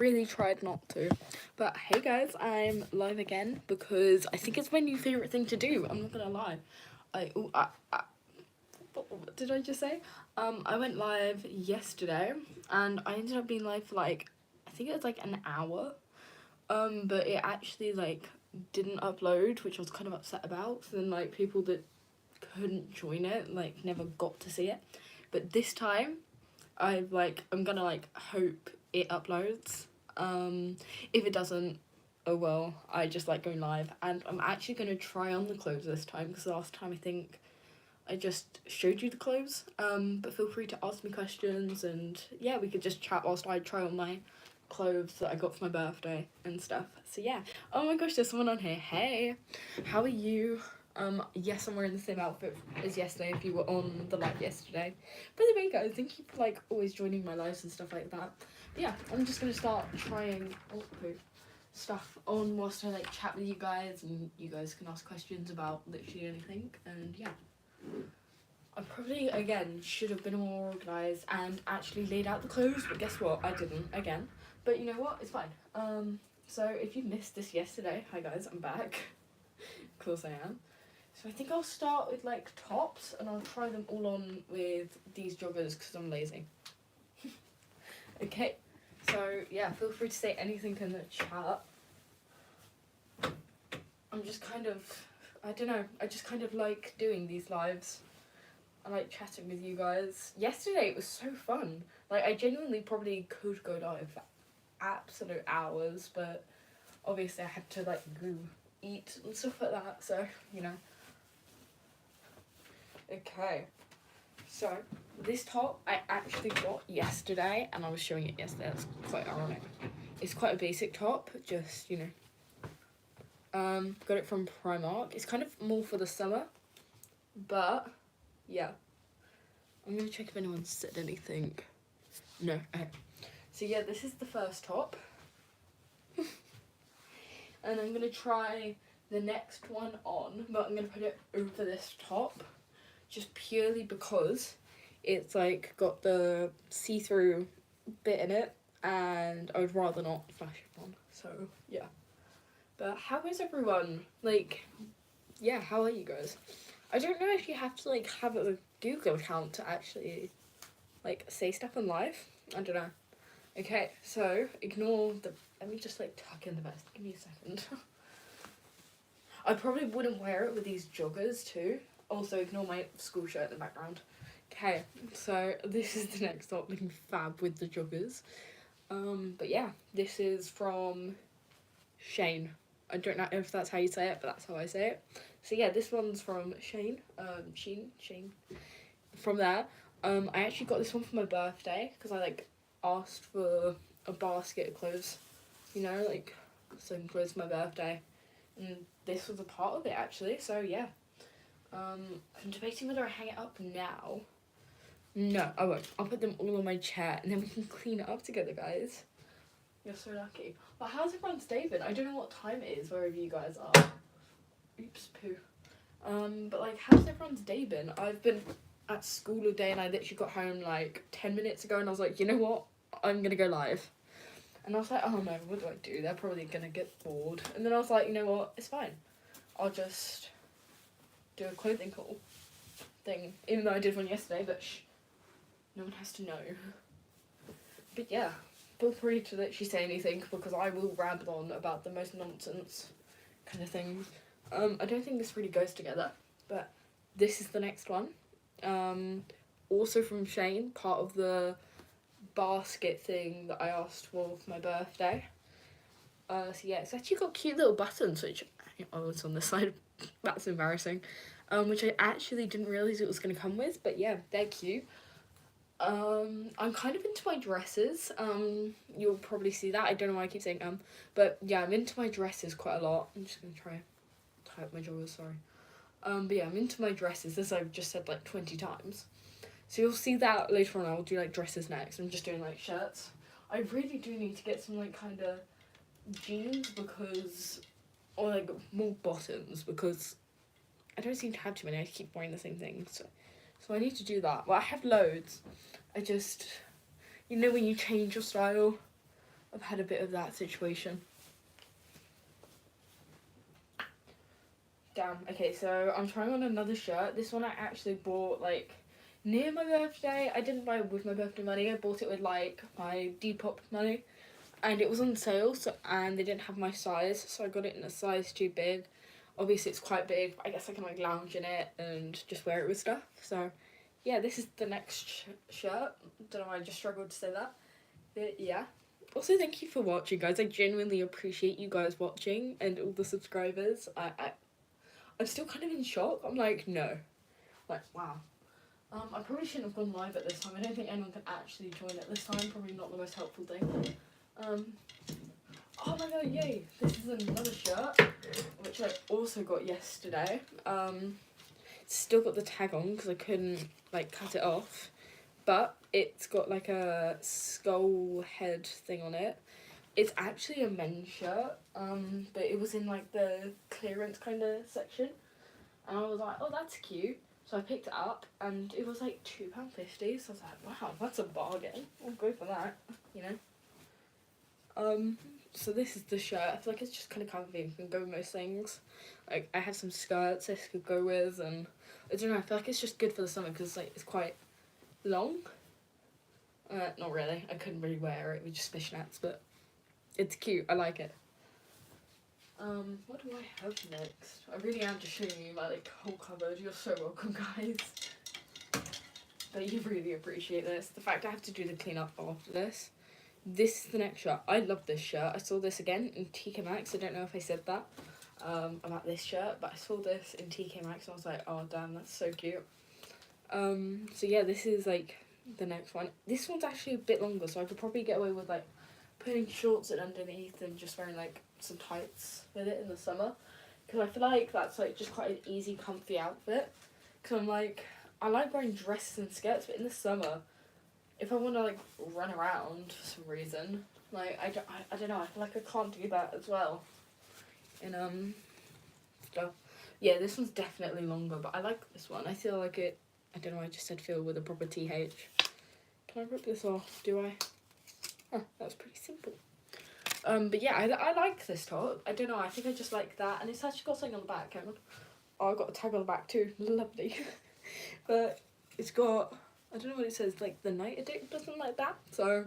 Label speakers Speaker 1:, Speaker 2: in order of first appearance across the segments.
Speaker 1: really tried not to. But hey guys, I'm live again because I think it's my new favourite thing to do. I'm not gonna lie. What did I just say? I went live yesterday and I ended up being live for I think it was an hour. But it actually didn't upload, which I was kind of upset about. So then people that couldn't join it never got to see it. But this time I'm gonna hope it uploads. If it doesn't, oh well, I just like going live. And I'm actually gonna try on the clothes this time because last time I think I just showed you the clothes. But feel free to ask me questions and yeah, we could just chat whilst I try on my clothes that I got for my birthday and stuff. So yeah. Oh my gosh, there's someone on here. Hey, how are you? Yes, I'm wearing the same outfit as yesterday if you were on the live yesterday. By the way, guys, thank you for always joining my lives and stuff like that. But yeah, I'm just gonna start trying stuff on whilst I chat with you guys, and you guys can ask questions about literally anything. And yeah, I probably again should have been more organised and actually laid out the clothes, but guess what? I didn't again. But you know what? It's fine. So if you missed this yesterday, hi guys, I'm back. Of course I am. So I think I'll start with tops and I'll try them all on with these joggers because I'm lazy. Okay, so yeah, feel free to say anything in the chat. I'm just I don't know, I just like doing these lives. I like chatting with you guys. Yesterday it was so fun. I genuinely probably could go live for absolute hours, but obviously I had to go eat and stuff like that, so you know. Okay, so this top I actually got yesterday and I was showing it yesterday. That's quite ironic. It's quite a basic top, just, you know. Got it from Primark. It's kind of more for the summer, but yeah. I'm gonna check if anyone said anything. No, okay. So yeah, this is the first top. And I'm gonna try the next one on, but I'm gonna put it over this top. Just purely because it's got the see-through bit in it and I would rather not flash it on, so yeah. But how is everyone? Yeah, how are you guys? I don't know if you have to have a Google account to actually say stuff on live. I don't know. Okay, so ignore the, let me just tuck in the vest. Give me a second. I probably wouldn't wear it with these joggers too. Also, ignore my school shirt in the background. Okay, so this is the next top, looking fab with the joggers. But yeah, this is from Shane. I don't know if that's how you say it, but that's how I say it. So yeah, this one's from Shane. Shane. From there, I actually got this one for my birthday because I asked for a basket of clothes, you know, some clothes for my birthday, and this was a part of it actually. So yeah. I'm debating whether I hang it up now. No, I won't. I'll put them all on my chair and then we can clean it up together, guys. You're so lucky. But how's everyone's day been? I don't know what time it is wherever you guys are. Oops, poo. But how's everyone's day been? I've been at school all day and I literally got home 10 minutes ago and I was like, you know what? I'm gonna go live. And I was like, oh no, what do I do? They're probably gonna get bored. And then I was like, you know what? It's fine. I'll just do a clothing haul thing, even though I did one yesterday, but shh, no one has to know. But yeah, feel free to literally say anything because I will ramble on about the most nonsense kind of things. I don't think this really goes together, but this is the next one. Also from Shane, part of the basket thing that I asked for my birthday. So yeah, it's actually got cute little buttons, which, oh, it's on this side. That's embarrassing. Which I actually didn't realise it was going to come with, but yeah, they're cute. I'm kind of into my dresses. You'll probably see that. I don't know why I keep saying but yeah, I'm into my dresses quite a lot. I'm just going to try and tie up my joggers, sorry. But yeah, I'm into my dresses, as I've just said 20 times. So you'll see that later on. I'll do dresses next. I'm just doing shirts. I really do need to get some kind of jeans because, or more bottoms because I don't seem to have too many. I keep wearing the same thing, so I need to do that. Well, I have loads. I just, you know, when you change your style, I've had a bit of that situation. Damn. Okay, so I'm trying on another shirt. This one I actually bought like near my birthday. I didn't buy it with my birthday money. I bought it with like my Depop money, and it was on sale. So and they didn't have my size, so I got it in a size too big. Obviously, it's quite big. But I guess I can like lounge in it and just wear it with stuff. So, yeah, this is the next shirt. Don't know why I just struggled to say that. But yeah. Also, thank you for watching, guys. I genuinely appreciate you guys watching and all the subscribers. I'm still kind of in shock. I'm like, no. Like, wow. I probably shouldn't have gone live at this time. I don't think anyone can actually join at this time. Probably not the most helpful thing. Oh my god, yay. This is another shirt, which I also got yesterday. It's still got the tag on because I couldn't, like, cut it off. But it's got, like, a skull head thing on it. It's actually a men's shirt, but it was in like the clearance kind of section, and I was like, oh, that's cute. So I picked it up, and it was like £2.50. So I was like, wow, that's a bargain. I'll go for that, you know. So this is the shirt. I feel like it's just kind of comfy and can go with most things. Like I have some skirts this could go with, and I don't know. I feel like it's just good for the summer because like it's quite long. Not really. I couldn't really wear it with just fishnets, but. It's cute, I like it. What do I have next? I really am just showing you my like whole cupboard. You're so welcome, guys. But you really appreciate this. The fact I have to do the cleanup after this. This is the next shirt. I love this shirt. I saw this again in TK Maxx. I don't know if I said that about this shirt, but I saw this in TK Maxx and I was like, oh damn, that's so cute. So yeah, this is like the next one. This one's actually a bit longer, so I could probably get away with like putting shorts in underneath and just wearing like some tights with it in the summer, because I feel like that's like just quite an easy comfy outfit, because I'm like I like wearing dresses and skirts, but in the summer if I want to like run around for some reason, like I don't know, I feel like I can't do that as well and stuff. Yeah, this one's definitely longer, but I like this one. I feel like it, I don't know, I just said feel with a proper TH. Can I rip this off? Do I? Oh, that was pretty simple. But yeah, I like this top. I don't know, I think I just like that. And it's actually got something on the back. Hang on. Oh, I've got a tag on the back too. Lovely. But it's got, I don't know what it says, like the night addict or something like that. So,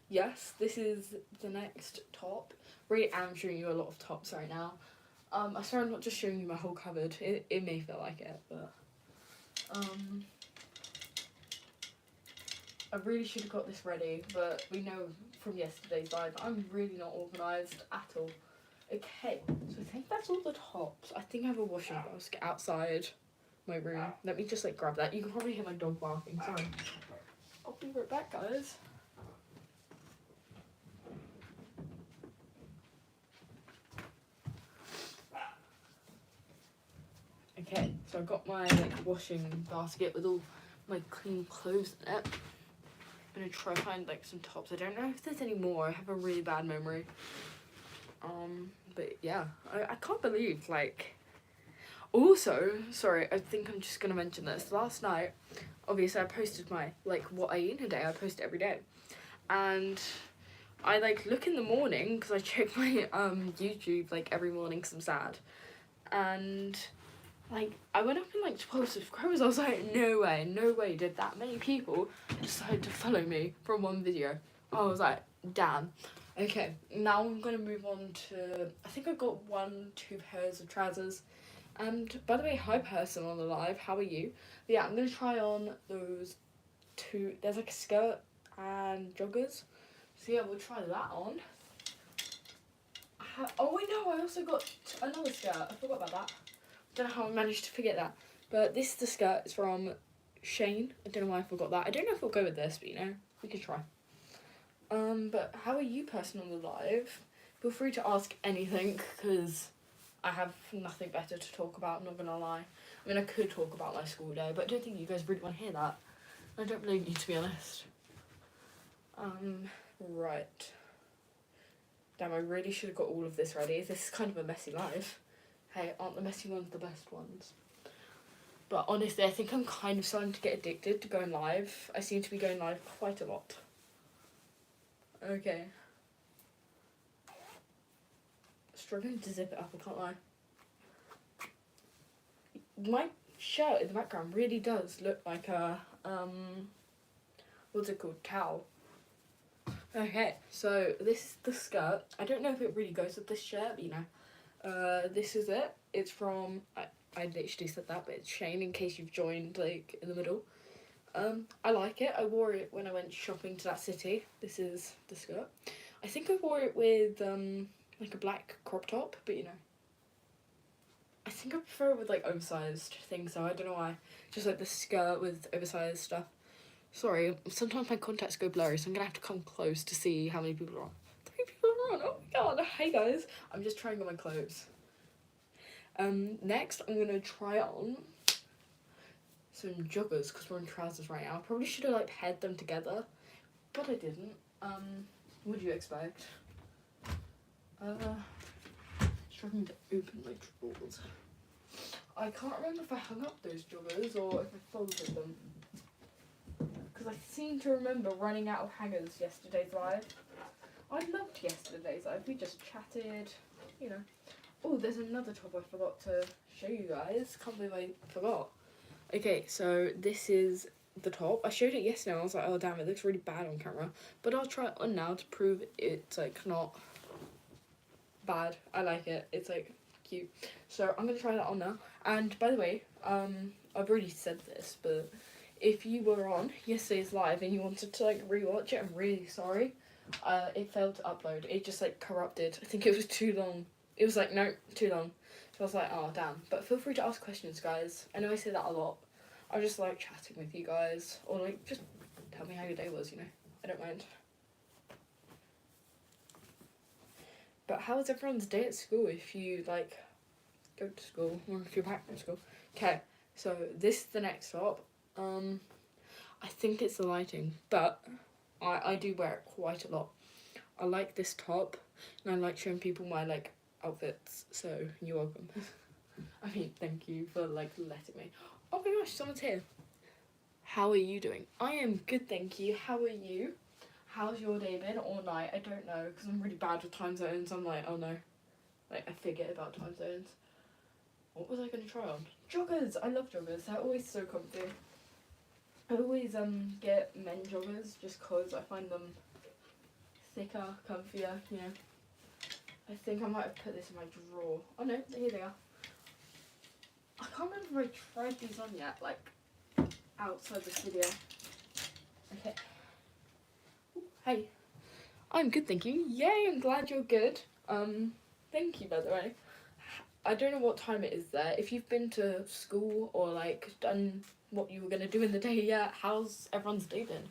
Speaker 1: yes, this is the next top. Really am showing you a lot of tops right now. I swear I'm not just showing you my whole cupboard. It may feel like it, but... I really should have got this ready, but we know from yesterday's live I'm really not organised at all. Okay, so I think that's all the tops. I think I have a washing basket outside my room. Let me just like grab that. You can probably hear my dog barking, sorry. I'll be right back, guys. Okay, so I've got my like washing basket with all my clean clothes in it. I'm gonna try to find like some tops. I don't know if there's any more. I have a really bad memory. But yeah, I can't believe like. Also, sorry, I think I'm just gonna mention this. Last night, obviously I posted my like what I eat in a day. I post it every day, and I like look in the morning because I check my YouTube like every morning because I'm sad, and like I went up in like 12 subscribers. I was like, no way did that many people decide to follow me from one video. I was like, damn. Okay, now I'm gonna move on to, I think I've got 2 pairs of trousers. And by the way, hi person on the live, how are you? But yeah, I'm gonna try on those 2. There's like a skirt and joggers. So yeah, we'll try that on. Oh wait, no, I also got another skirt. I forgot about that. Don't know how I managed to forget that. But this is the skirt. It's from Shane. I don't know why I forgot that. I don't know if we'll go with this, but you know, we could try. But how are you, person on the live? Feel free to ask anything, because I have nothing better to talk about, I'm not gonna lie. I mean, I could talk about my school day, but I don't think you guys really want to hear that. I don't blame you, to be honest. Right. Damn, I really should have got all of this ready. This is kind of a messy live. Hey, aren't the messy ones the best ones? But honestly, I think I'm kind of starting to get addicted to going live. I seem to be going live quite a lot. Okay. struggling to zip it up, I can't lie. My shirt in the background really does look like a, what's it called, cow. Okay, so this is the skirt. I don't know if it really goes with this shirt, but you know. This is it. It's from, I literally said that, but it's Shane in case you've joined, like, in the middle. I like it. I wore it when I went shopping to that city. This is the skirt. I think I wore it with, like, a black crop top, but you know. I think I prefer it with, like, oversized things, so I don't know why. Just, like, the skirt with oversized stuff. Sorry, sometimes my contacts go blurry, so I'm gonna have to come close to see how many people are on. 3 people are on, oh my god, hey guys. I'm just trying on my clothes. Next, I'm gonna try on some joggers, because we're in trousers right now. I probably should have, like, paired them together, but I didn't. What do you expect? Struggling to open my drawers. I can't remember if I hung up those joggers or if I folded them. Because I seem to remember running out of hangers yesterday's live. I loved yesterday's live. We just chatted, you know. Oh, there's another top I forgot to show you guys. Can't believe I forgot. Okay, so this is the top. I showed it yesterday and I was like, oh damn, it looks really bad on camera. But I'll try it on now to prove it's like not bad. I like it. It's like cute. So I'm gonna try that on now. And by the way, I've already said this, but if you were on yesterday's live and you wanted to like rewatch it, I'm really sorry. It failed to upload. It just like corrupted. I think it was too long. It was like, no, too long. So I was like, oh damn. But feel free to ask questions, guys. I know I say that a lot. I just like chatting with you guys, or like just tell me how your day was, you know. I don't mind. But how was everyone's day at school if you like go to school or if you're back from school? Okay, so this is the next stop. I think it's the lighting, but I do wear it quite a lot. I like this top, and I like showing people my like outfits. So you're welcome. I mean, thank you for like letting me. Oh my gosh, someone's here. How are you doing? I am good, thank you. How are you? How's your day been or night? I don't know, because I'm really bad with time zones. I'm like, oh no. Like, I forget about time zones. What was I going to try on? Joggers! I love joggers. They're always so comfy. I always get men joggers just because I find them thicker, comfier, you know. I think I might have put this in my drawer. Oh no, here they are. I can't remember if I tried these on yet, like, outside the studio. Okay. Hey, I'm good, thank you. Yay, I'm glad you're good. Thank you, by the way. I don't know what time it is there. If you've been to school or, like, done what you were going to do in the day yet, how's everyone's day been?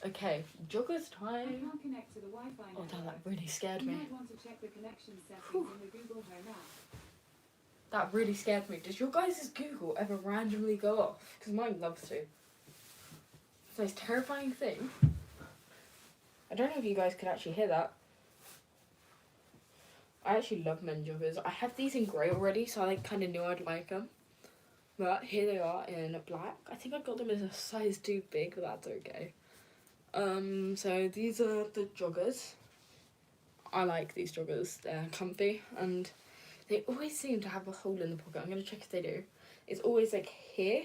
Speaker 1: Okay, joggers time.
Speaker 2: I can't connect to the Wi-Fi
Speaker 1: Oh, damn, that really scared me.
Speaker 2: You might want to check the connection settings in the Google Home app.
Speaker 1: That really scared me. Does your guys' Google ever randomly go off? Because mine loves to. It's the most terrifying thing. I don't know if you guys could actually hear that. I actually love men joggers. I have these in grey already, so I like kind of knew I'd like them. But here they are in black. I think I got them in a size too big, but that's okay. So these are the joggers. I like these joggers. They're comfy and they always seem to have a hole in the pocket. I'm going to check if they do. It's always like here.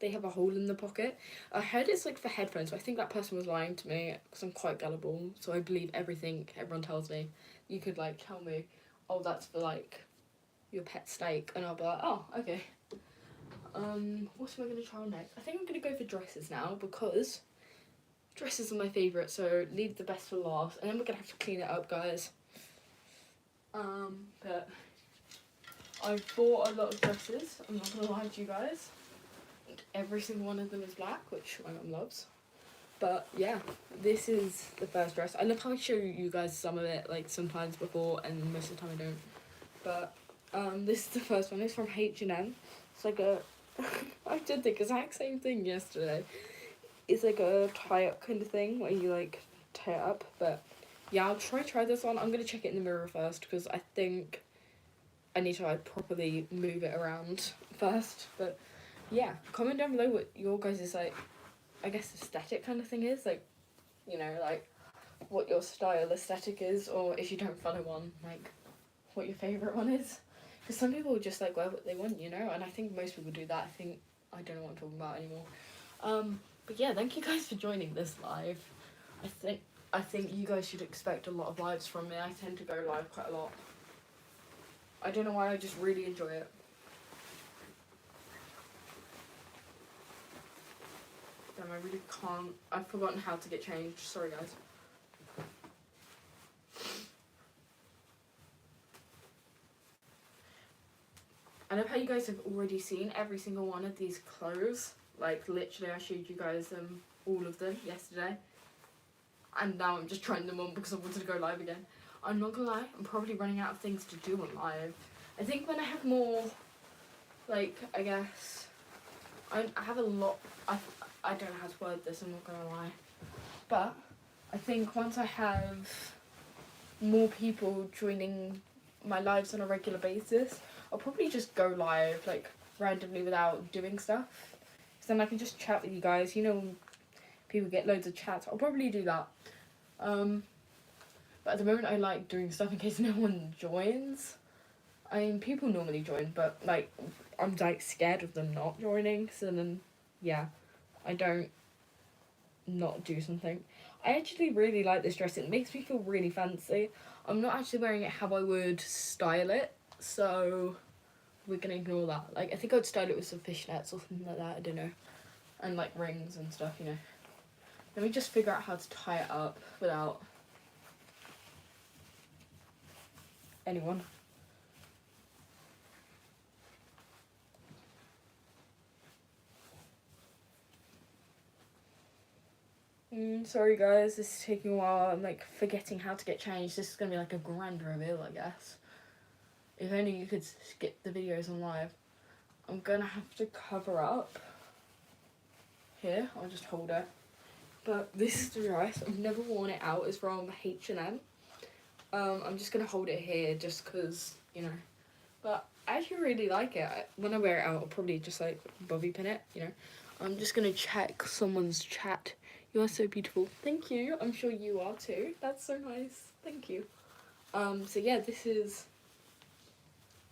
Speaker 1: They have a hole in the pocket. I heard it's like for headphones, but I think that person was lying to me because I'm quite gullible. So I believe everything everyone tells me. You could like tell me, oh, that's for like your pet snake. And I'll be like, oh, okay. What am I going to try on next? I think I'm going to go for dresses now because dresses are my favourite. So leave the best for last. And then we're going to have to clean it up, guys. But I've bought a lot of dresses. I'm not going to lie to you guys. Every single one of them is black, which my mum loves. But yeah, this is the first dress. I love how I show you guys some of it, like sometimes before, and most of the time I don't. But this is the first one. It's from H&M. It's like a I did the exact same thing yesterday. It's like a tie-up kind of thing where you like tie it up. But yeah, I'll try this on. I'm gonna check it in the mirror first because I think I need to like properly move it around first. But yeah, comment down below what your guys' like, I guess aesthetic kind of thing is, like, you know, like what your style aesthetic is, or if you don't follow one, like what your favourite one is. Because some people just like wear what they want, you know, and I think most people do that. I don't know what I'm talking about anymore. But yeah, thank you guys for joining this live. I think you guys should expect a lot of lives from me. I tend to go live quite a lot. I don't know why, I just really enjoy it. Damn, I really can't. I've forgotten how to get changed. Sorry, guys. I love how you guys have already seen every single one of these clothes. Like, literally, I showed you guys all of them yesterday. And now I'm just trying them on because I wanted to go live again. I'm not gonna lie, I'm probably running out of things to do on live. I think when I have more, like, I guess, I have a lot, I don't know how to word this, I'm not gonna lie. But I think once I have more people joining my lives on a regular basis, I'll probably just go live, like, randomly without doing stuff. Because then I can just chat with you guys, you know, people get loads of chats. I'll probably do that. But at the moment I like doing stuff in case no one joins. I mean, people normally join, but like I'm like scared of them not joining, so then yeah, I don't not do something. I actually really like this dress. It makes me feel really fancy. I'm not actually wearing it how I would style it, so we're gonna ignore that. Like, I think I'd style it with some fishnets or something like that, I don't know. And like rings and stuff, you know. Let me just figure out how to tie it up without anyone. Sorry guys, this is taking a while. I'm like forgetting how to get changed. This is gonna be like a grand reveal, I guess. If only you could skip the videos on live. I'm gonna have to cover up here. I'll just hold it. But this is the dress. I've never worn it out. It's from H&M. I'm just gonna hold it here just cause, you know. But I actually really like it. When I wear it out, I'll probably just like bobby pin it, you know. I'm just gonna check someone's chat. You are so beautiful. Thank you. I'm sure you are too. That's so nice. Thank you. So yeah, this is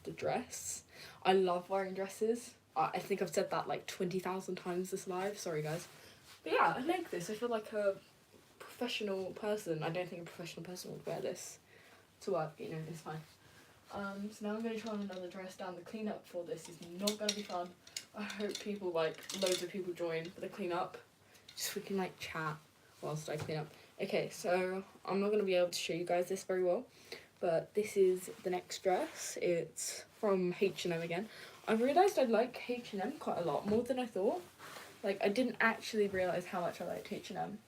Speaker 1: the dress. I love wearing dresses. I think I've said that like 20,000 times this live. Sorry guys. But yeah, I like this. I feel like a professional person. I don't think a professional person would wear this to work, you know, it's fine. So now I'm going to try on another dress down. The cleanup for this is not going to be fun. I hope people, like, loads of people join for the cleanup. Just so we can, like, chat whilst I clean up. Okay, so I'm not going to be able to show you guys this very well. But this is the next dress. It's from H&M again. I've realised I like H&M quite a lot, more than I thought. Like, I didn't actually realise how much I liked H&M.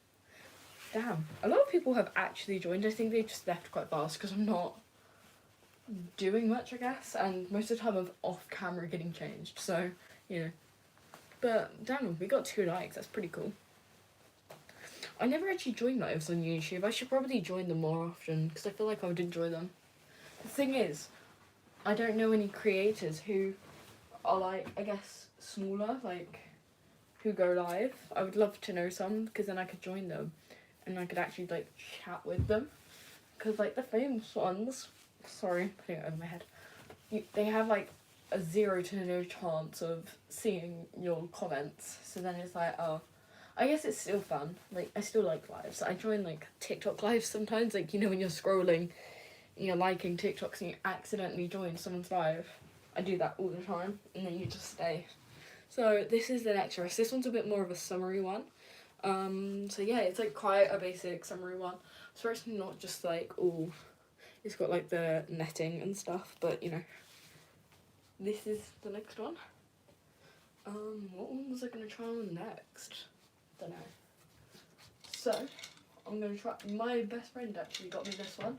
Speaker 1: Damn, a lot of people have actually joined. I think they just left quite fast because I'm not doing much, I guess. And most of the time I'm off camera getting changed, so, you know. But, damn, we got 2 likes. That's pretty cool. I never actually joined lives on YouTube. I should probably join them more often because I feel like I would enjoy them. The thing is, I don't know any creators who are, like, I guess, smaller, like, who go live. I would love to know some because then I could join them and I could actually, like, chat with them. Because, like, the famous ones, sorry, putting it over my head, they have, like, a 0 to no chance of seeing your comments. So then it's like, oh, I guess it's still fun. Like, I still like lives. I join, like, TikTok lives sometimes. Like, you know, when you're scrolling and you're liking TikToks and you accidentally join someone's live. I do that all the time. And then you just stay. So this is the next dress. This one's a bit more of a summery one. So yeah, it's like quite a basic summery one. So it's not just like all, it's got like the netting and stuff, but you know. This is the next one. What one was I gonna try on next? Don't know. So I'm gonna try. My best friend actually got me this one,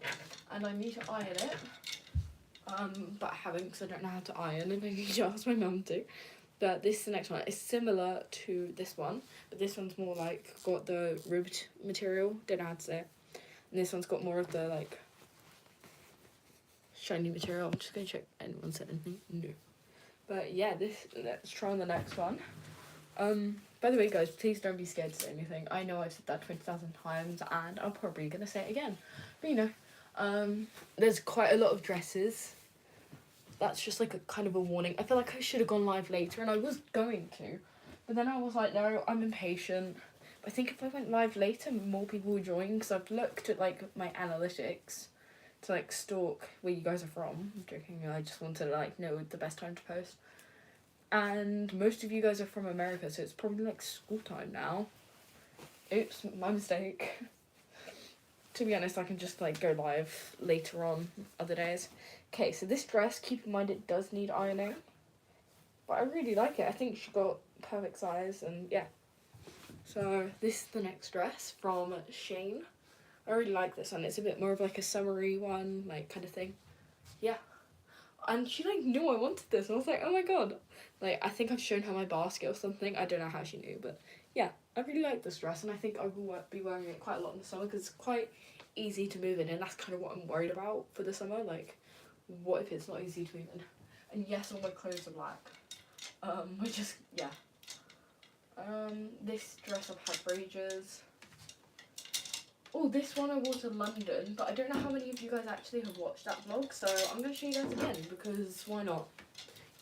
Speaker 1: and I need to iron it. But I haven't because I don't know how to iron, and I need to ask my mum to. But this is the next one. It's similar to this one, but this one's more like got the ribbed material. Don't know how to say it. And this one's got more of the like shiny material. I'm just gonna check if anyone said anything. No. But yeah, let's try on the next one. By the way, guys, please don't be scared to say anything. I know I've said that 20,000 times, and I'm probably gonna say it again. But you know, There's quite a lot of dresses. That's just like a kind of a warning. I feel like I should have gone live later, and I was going to, but then I was like, no, I'm impatient. But I think if I went live later, more people would join, because I've looked at like my analytics to like stalk where you guys are from. I'm joking. I just wanted to like know the best time to post. And most of you guys are from America, so it's probably like school time now. Oops, my mistake. To be honest, I can just like go live later on other days. Okay, so this dress, keep in mind it does need ironing, but I really like it. I think she got perfect size, and yeah. So this is the next dress from Shane. I really like this one. It's a bit more of like a summery one, like kind of thing. Yeah. And she like knew I wanted this, and I was like, oh my god. Like, I think I've shown her my basket or something. I don't know how she knew, but yeah, I really like this dress, and I think I will be wearing it quite a lot in the summer, because it's quite easy to move in, and that's kind of what I'm worried about for the summer. Like, what if it's not easy to move in? And yes, all my clothes are black. Which is, yeah. This dress I've had for ages. Oh, this one I wore to London, but I don't know how many of you guys actually have watched that vlog, so I'm going to show you guys again, because why not?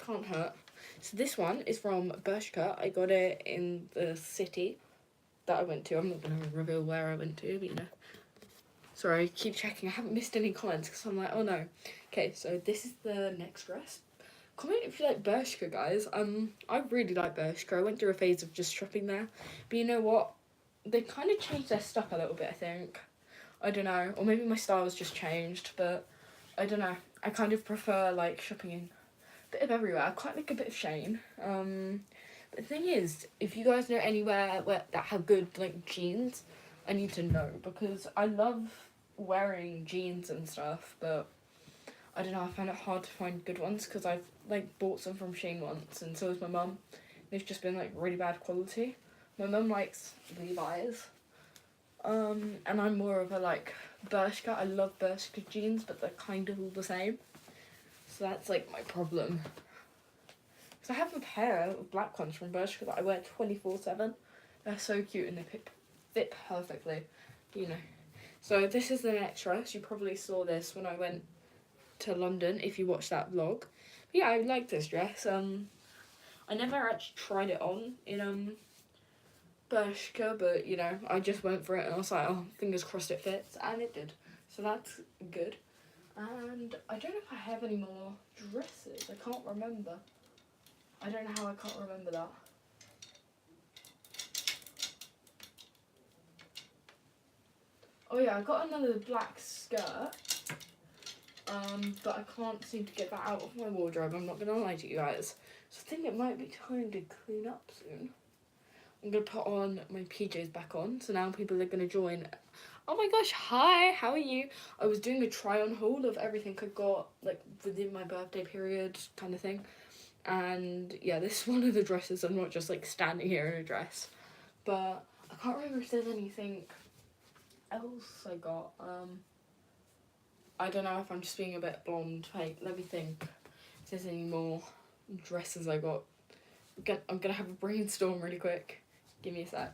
Speaker 1: Can't hurt. So this one is from Bershka. I got it in the city that I went to. I'm not going to reveal where I went to, but you know. Sorry, I keep checking. I haven't missed any comments, because I'm like, oh no. Okay, so this is the next dress. Comment if you like Bershka, guys. I really like Bershka. I went through a phase of just shopping there, but you know what? They kind of changed their stuff a little bit, I think. I don't know. Or maybe my style's just changed, but I don't know. I kind of prefer, like, shopping in a bit of everywhere. I quite like a bit of Shane. But the thing is, if you guys know anywhere that have good, like, jeans, I need to know. Because I love wearing jeans and stuff, but I don't know. I find it hard to find good ones, because I've, like, bought some from Shane once, and so has my mum. They've just been, like, really bad quality. My mum likes Levi's, and I'm more of a, like, Bershka. I love Bershka jeans, but they're kind of all the same. So that's, like, my problem. So I have a pair of black ones from Bershka that I wear 24/7. They're so cute, and they fit perfectly, you know. So this is the next dress. You probably saw this when I went to London, if you watched that vlog. But yeah, I like this dress. I never actually tried it on in, Bershka, but you know, I just went for it, and I was like, oh, fingers crossed it fits, and it did. So that's good. And I don't know if I have any more dresses. I can't remember. I don't know how I can't remember that. Oh yeah, I got another black skirt. But I can't seem to get that out of my wardrobe. I'm not gonna lie to you guys. So I think it might be time to clean up soon. I'm going to put on my PJs back on, so now people are going to join. Oh my gosh, hi, how are you? I was doing a try-on haul of everything I got, like, within my birthday period kind of thing. And, yeah, this is one of the dresses. I'm not just, like, standing here in a dress. But I can't remember if there's anything else I got. I don't know if I'm just being a bit blonde. Like, let me think if there's any more dresses I got. I'm gonna have a brainstorm really quick. Give me a sec.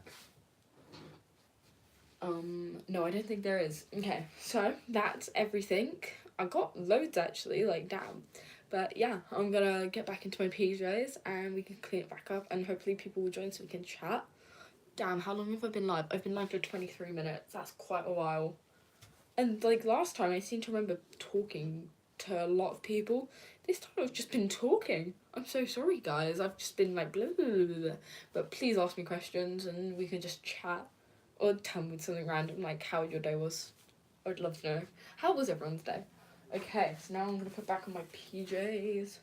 Speaker 1: No, I don't think there is. Okay, so that's everything. I got loads actually, like, damn. But yeah, I'm gonna get back into my PJs and we can clean it back up, and hopefully people will join so we can chat. Damn, how long have I been live? I've been live for 23 minutes. That's quite a while. And like last time, I seem to remember talking to a lot of people. This time I've just been talking. I'm so sorry, guys. I've just been like blah, blah, blah, blah. But please ask me questions and we can just chat. Or tell me something random, like how your day was. I'd love to know. How was everyone's day? Okay, so now I'm going to put back on my PJs.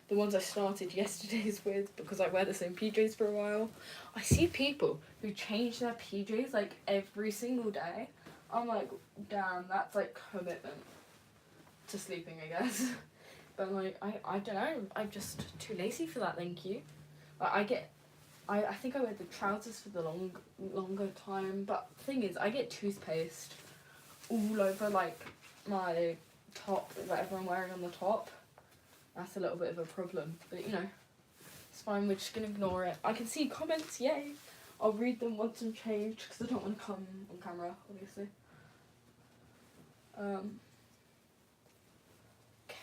Speaker 1: The ones I started yesterday's with, because I wear the same PJs for a while. I see people who change their PJs like every single day. I'm like, damn, that's like commitment to sleeping, I guess. But like, I don't know, I'm just too lazy for that, thank you. I think I wear the trousers for the longer time, but the thing is, I get toothpaste all over like my top, whatever I'm wearing on the top. That's a little bit of a problem, but you know, it's fine, we're just gonna ignore it. I can see comments, yay! I'll read them once I'm changed, because I don't want to come on camera, obviously.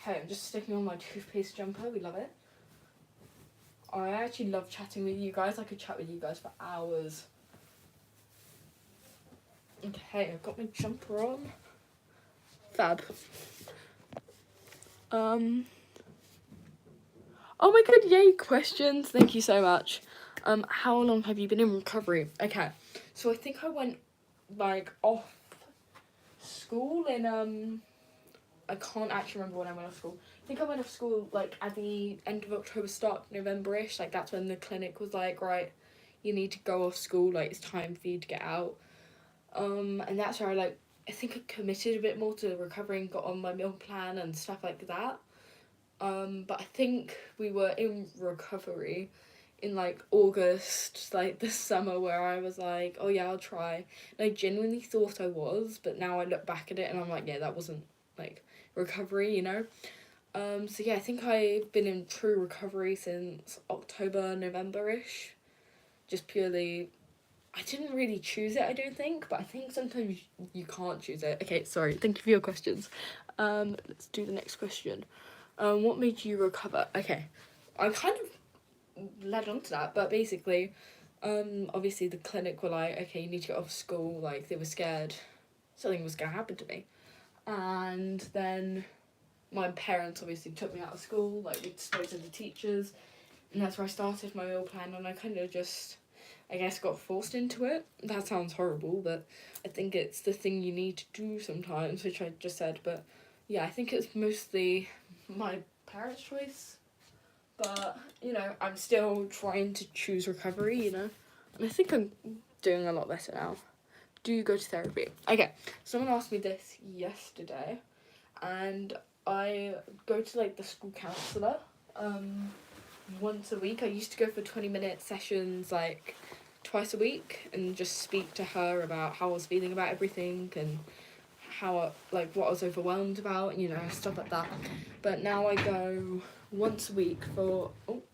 Speaker 1: Okay, I'm just sticking on my toothpaste jumper. We love it. I actually love chatting with you guys. I could chat with you guys for hours. Okay, I've got my jumper on. Fab. Oh my god, yay, questions. Thank you so much. How long have you been in recovery? Okay, so I think I went, like, off school in, I can't actually remember when I went off school. I think I went off school, like, at the end of October, start November-ish. Like, that's when the clinic was like, right, you need to go off school. Like, it's time for you to get out. And that's where I think I committed a bit more to recovery and got on my meal plan and stuff like that. But I think we were in recovery in, like, August, like, this summer, where I was like, oh yeah, I'll try. And I genuinely thought I was, but now I look back at it and I'm like, yeah, that wasn't, like, recovery, you know? So yeah, I think I've been in true recovery since October, November-ish. Just purely, I didn't really choose it, I don't think, but I think sometimes you can't choose it. Okay, sorry, thank you for your questions. Let's do the next question. What made you recover? Okay, I kind of led on to that, but basically, obviously the clinic were like, okay, you need to get off school, like, they were scared something was gonna happen to me. And then my parents obviously took me out of school, like, we spoke to the teachers, and that's where I started my meal plan, and I kind of just, I guess, got forced into it. That sounds horrible, but I think it's the thing you need to do sometimes, which I just said, but yeah, I think it's mostly my parents' choice, but, you know, I'm still trying to choose recovery, you know, and I think I'm doing a lot better now. Do you go to therapy? Okay, someone asked me this yesterday, and I go to, like, the school counsellor once a week. I used to go for 20-minute sessions, like, twice a week, and just speak to her about how I was feeling about everything and how, like, what I was overwhelmed about, you know, stuff like that. But now I go once a week for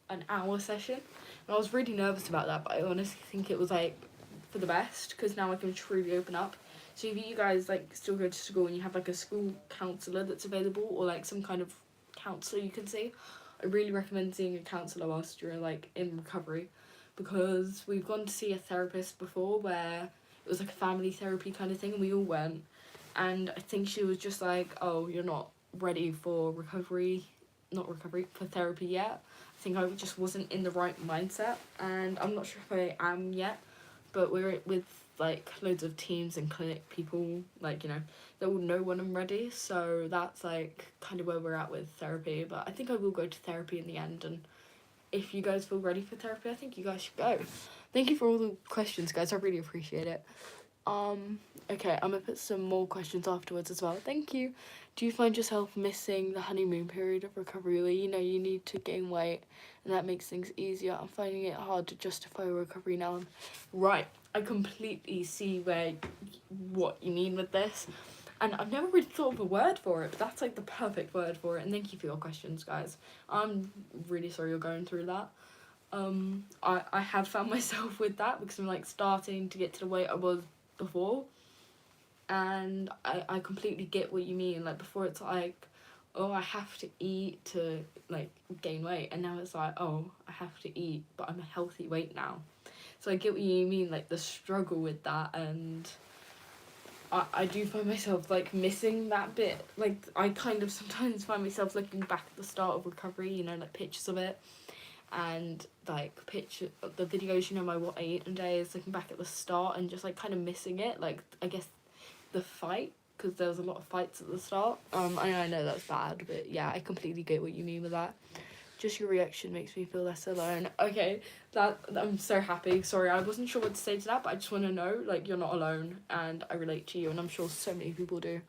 Speaker 1: an hour session, and I was really nervous about that, but I honestly think it was, like, for the best, because now I can truly open up. So if you guys, like, still go to school and you have, like, a school counsellor that's available, or, like, some kind of counsellor you can see, I really recommend seeing a counsellor whilst you're, like, in recovery, because we've gone to see a therapist before where it was, like, a family therapy kind of thing, and we all went, and I think she was just like, oh, you're not ready for for therapy yet. I think I just wasn't in the right mindset, and I'm not sure if I am yet, but we're with, like, loads of teams and clinic people, like, you know, that will know when I'm ready, so that's, like, kind of where we're at with therapy. But I think I will go to therapy in the end, and if you guys feel ready for therapy, I think you guys should go. Thank you for all the questions, guys, I really appreciate it. Okay, I'm gonna put some more questions afterwards as well. Thank you. Do you find yourself missing the honeymoon period of recovery where, you know, you need to gain weight and that makes things easier? I'm finding it hard to justify recovery now. Right, I completely see what you mean with this. And I've never really thought of a word for it, but that's, like, the perfect word for it. And thank you for your questions, guys. I'm really sorry you're going through that. I have found myself with that because I'm, like, starting to get to the weight I was before, and I completely get what you mean. Like, before it's like, oh, I have to eat to, like, gain weight, and now it's like, oh, I have to eat but I'm a healthy weight now. So I get what you mean, like, the struggle with that, and I do find myself, like, missing that bit. Like, I kind of sometimes find myself looking back at the start of recovery, you know, like, pictures of it, and, like, the videos, you know, my what I eat in a day, is looking back at the start and just, like, kind of missing it, like, I guess the fight, because there was a lot of fights at the start. I know that's bad, but yeah, I completely get what you mean with that. Just your reaction makes me feel less alone. Okay, I'm so happy. Sorry, I wasn't sure what to say to that, but I just want to know, like, you're not alone, and I relate to you, and I'm sure so many people do.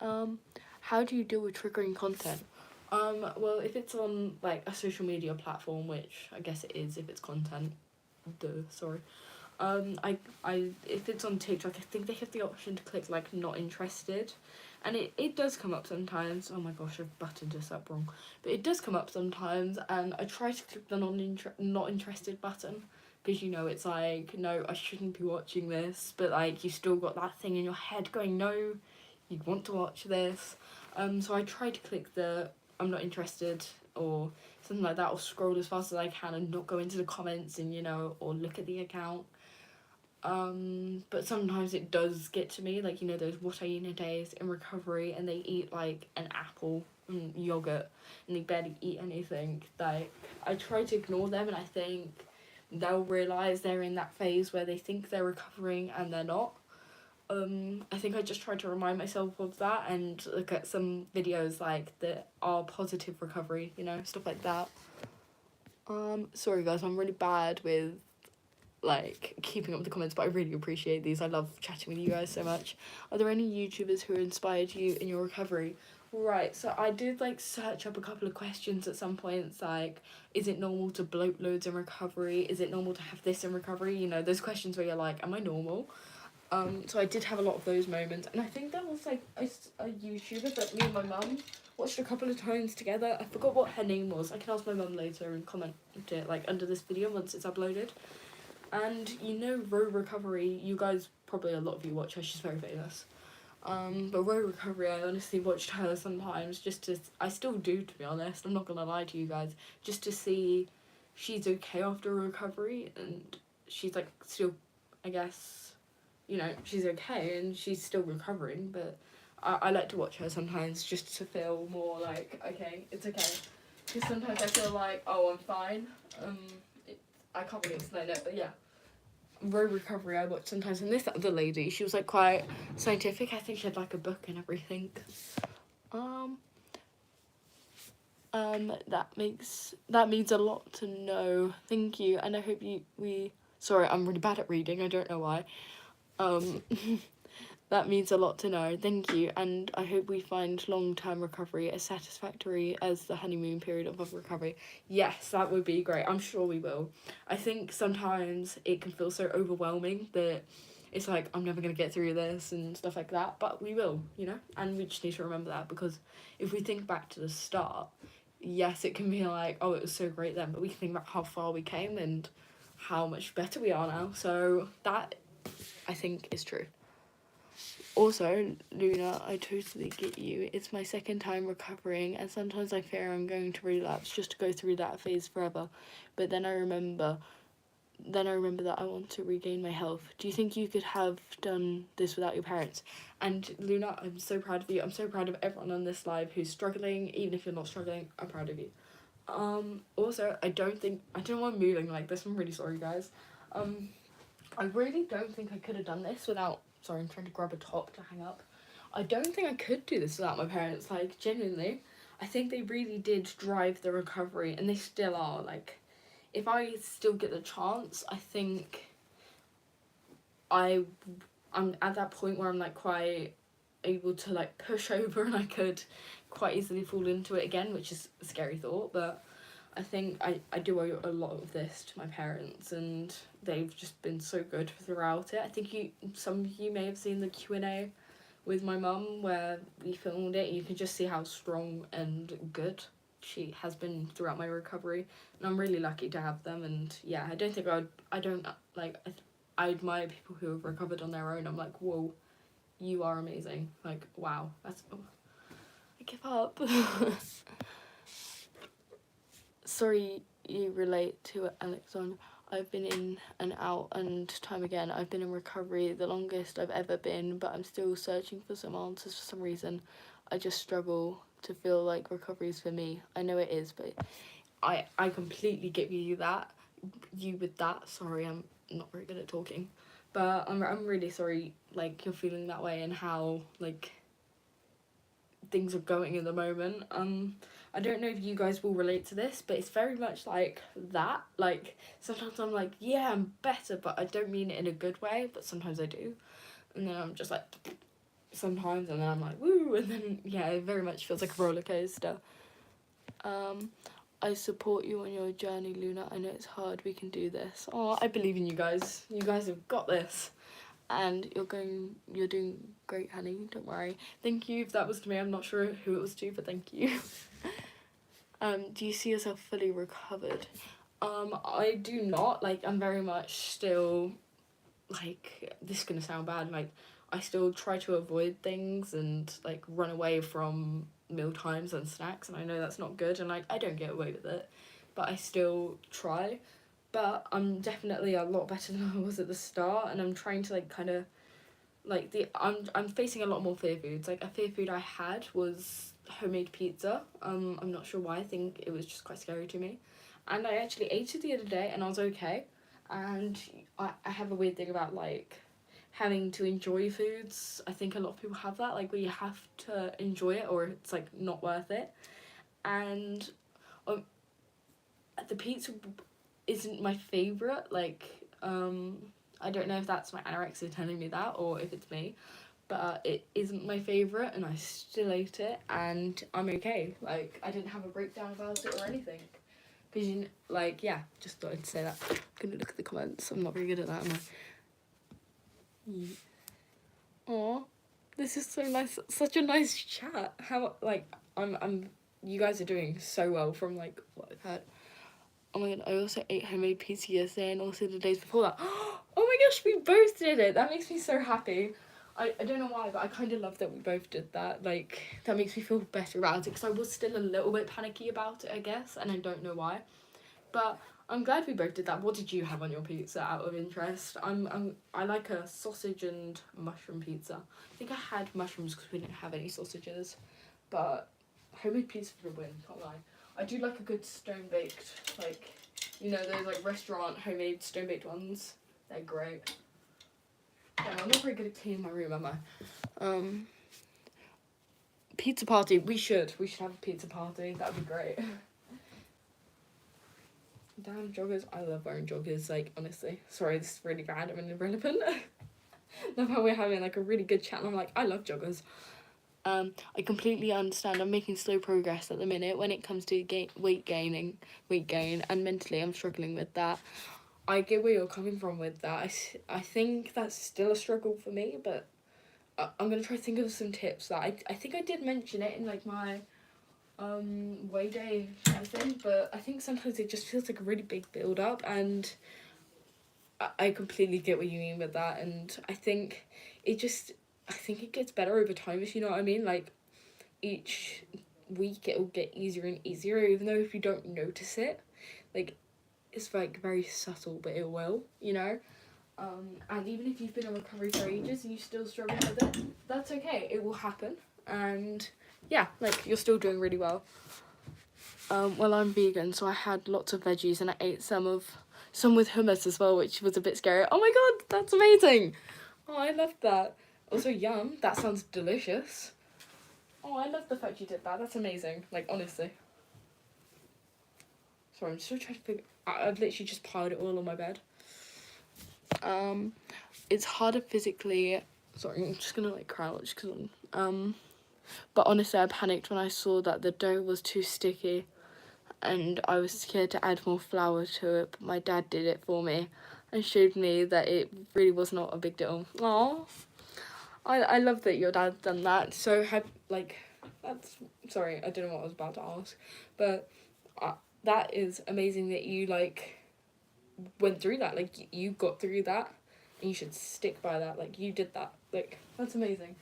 Speaker 1: How do you deal with triggering content? Well, if it's on, like, a social media platform, which I guess it is if it's content, sorry. If it's on TikTok, I think they have the option to click, like, not interested, and it does come up sometimes. Oh my gosh, I've buttoned this up wrong, but it does come up sometimes, and I try to click the not interested button, because, you know, it's like, no, I shouldn't be watching this, but, like, you still got that thing in your head going, no, you want to watch this. So I try to click the I'm not interested or something like that, or scroll as fast as I can and not go into the comments and, you know, or look at the account. But sometimes it does get to me, like, you know, those what I eat in a day is in recovery, and they eat like an apple and yogurt and they barely eat anything. Like, I try to ignore them, and I think they'll realise they're in that phase where they think they're recovering and they're not. I think I just try to remind myself of that and look at some videos like that are positive recovery, you know, stuff like that. Sorry guys, I'm really bad with like keeping up with the comments, but I really appreciate these. I love chatting with you guys so much. Are there any YouTubers who inspired you in your recovery? Right, so I did like search up a couple of questions at some points, like, is it normal to bloat loads in recovery? Is it normal to have this in recovery? You know, those questions where you're like, am I normal? So I did have a lot of those moments, and I think that was like a YouTuber that me and my mum watched a couple of times together. I forgot what her name was. I can ask my mum later and comment it like under this video once it's uploaded. And you know, Row Recovery, you guys, probably a lot of you watch her, she's very famous. But Row Recovery, I honestly watched her sometimes just to, I still do, to be honest, I'm not gonna lie to you guys, just to see she's okay after recovery, and she's like still, I guess, you know, she's okay and she's still recovering, but I like to watch her sometimes just to feel more like, okay, it's okay. Because sometimes I feel like, oh, I'm fine. I can't really explain it, but yeah. Road Recovery I watch sometimes, and this other lady, she was like quite scientific. I think she had like a book and everything. That means a lot to know. Thank you, and I hope sorry, I'm really bad at reading, I don't know why. That means a lot to know. Thank you, and I hope we find long-term recovery as satisfactory as the honeymoon period of recovery. Yes, that would be great. I'm sure we will. I think sometimes it can feel so overwhelming that it's like, I'm never going to get through this and stuff like that, but we will, you know? And we just need to remember that, because if we think back to the start, yes, it can be like, oh, it was so great then, but we can think about how far we came and how much better we are now. So that, I think, is true. Also, Luna, I totally get you. It's my second time recovering, and sometimes I fear I'm going to relapse just to go through that phase forever. But then I remember that I want to regain my health. Do you think you could have done this without your parents? And Luna, I'm so proud of you. I'm so proud of everyone on this live who's struggling. Even if you're not struggling, I'm proud of you. Also, I don't know why I'm moving like this. I'm really sorry, guys. I really don't think I could have done this without... Sorry, I'm trying to grab a top to hang up. I don't think I could do this without my parents. Like, genuinely, I think they really did drive the recovery, and they still are. Like, if I still get the chance, I think I'm at that point where I'm like quite able to like push over, and I could quite easily fall into it again, which is a scary thought, but I think I do owe a lot of this to my parents, and they've just been so good throughout it. I think some of you may have seen the Q&A with my mum where we filmed it. You can just see how strong and good she has been throughout my recovery, and I'm really lucky to have them. And yeah, I admire people who have recovered on their own. I'm like, whoa, you are amazing. Like, wow, I give up. Sorry you relate to Alexon. I've been in and out and time again. I've been in recovery the longest I've ever been, but I'm still searching for some answers for some reason. I just struggle to feel like recovery is for me. I know it is, but I completely get you with that. Sorry, I'm not very good at talking. But I'm really sorry, like, you're feeling that way and how, like, things are going in the moment. I don't know if you guys will relate to this, but it's very much like that. Like, sometimes I'm like, yeah, I'm better, but I don't mean it in a good way, but sometimes I do. And then I'm just like, sometimes, and then I'm like, woo, and then, yeah, it very much feels like a roller coaster. I support you on your journey, Luna. I know it's hard. We can do this. Oh, I believe in you guys. You guys have got this. And you're doing great, honey. Don't worry. Thank you if that was to me. I'm not sure who it was to, but thank you. Do you see yourself fully recovered? I do not. Like, I'm very much still, like, this is gonna sound bad, like, I still try to avoid things and like run away from meal times and snacks, and I know that's not good, and like I don't get away with it, but I still try. But I'm definitely a lot better than I was at the start, and I'm trying to like kind of like I'm facing a lot more fear foods. Like a fear food I had was homemade pizza. I'm not sure why. I think it was just quite scary to me, and I actually ate it the other day and I was okay. And I have a weird thing about like having to enjoy foods. I think a lot of people have that, like where you have to enjoy it or it's like not worth it. And um, the pizza isn't my favourite. Like I don't know if that's my anorexia telling me that or if it's me, but it isn't my favourite and I still ate it and I'm okay. Like I didn't have a breakdown about it or anything. Because like, yeah, just thought I'd say that. I'm gonna look at the comments. I'm not very good at that, am I? Aw, this is so nice. Such a nice chat. How, like, you guys are doing so well from, like, what I've heard. Oh my god, I also ate homemade pizza yesterday and also the days before that. Oh my gosh, we both did it. That makes me so happy. I don't know why, but I kind of love that we both did that. Like, that makes me feel better about it because I was still a little bit panicky about it, I guess, and I don't know why. But I'm glad we both did that. What did you have on your pizza out of interest? I like a sausage and mushroom pizza. I think I had mushrooms because we didn't have any sausages, but homemade pizza for the win, can't lie. I do like a good stone-baked, like, you know, those like restaurant homemade stone-baked ones. They're great. Yeah, I'm not very good at cleaning my room, am I? Pizza party. We should have a pizza party. That'd be great. Damn joggers. I love wearing joggers, like, honestly. Sorry, this is really random and irrelevant. Love how we're having like a really good chat and I'm like, I love joggers. I completely understand. I'm making slow progress at the minute when it comes to weight gain, and mentally I'm struggling with that. I get where you're coming from with that. I think that's still a struggle for me, but I'm gonna try to think of some tips that I think I did mention it in like my way day kind of thing, but I think sometimes it just feels like a really big build up, and I completely get what you mean with that, and I think it gets better over time, if you know what I mean. Like each week it will get easier and easier, even though if you don't notice it, like it's like very subtle, but it will, you know. And even if you've been in recovery for ages and you still struggle with it, that's okay. It will happen, and yeah, like you're still doing really well. Well, I'm vegan, so I had lots of veggies and I ate some with hummus as well, which was a bit scary. Oh my god, that's amazing! Oh, I love that. Also, yum. That sounds delicious. Oh, I love the fact you did that. That's amazing. Like, honestly. Sorry, I'm just trying to figure. I've literally just piled it all on my bed. It's harder physically. Sorry, I'm just gonna like cry just because but honestly, I panicked when I saw that the dough was too sticky and I was scared to add more flour to it, but my dad did it for me and showed me that it really was not a big deal. Aww. I love that your dad done that. So, that's... Sorry, I don't know what I was about to ask. But that is amazing that you, like, went through that. Like, you got through that and you should stick by that. Like, you did that. Like, that's amazing.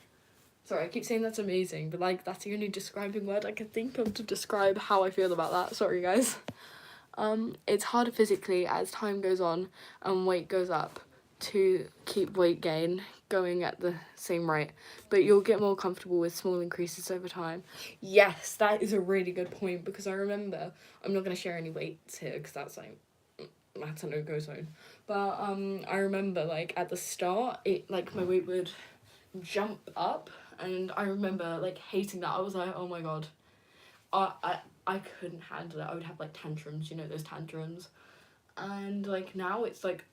Speaker 1: Sorry, I keep saying that's amazing, but, like, that's the only describing word I can think of to describe how I feel about that. Sorry, guys. It's harder physically as time goes on and weight goes up to keep weight gain going at the same rate, but you'll get more comfortable with small increases over time. Yes, that is a really good point, because I remember, I'm not going to share any weights here because that's a no-go zone, but I remember like at the start it like my weight would jump up, and I remember like hating that. I was like, oh my god, I couldn't handle it. I would have like tantrums, you know, those tantrums, and like now it's like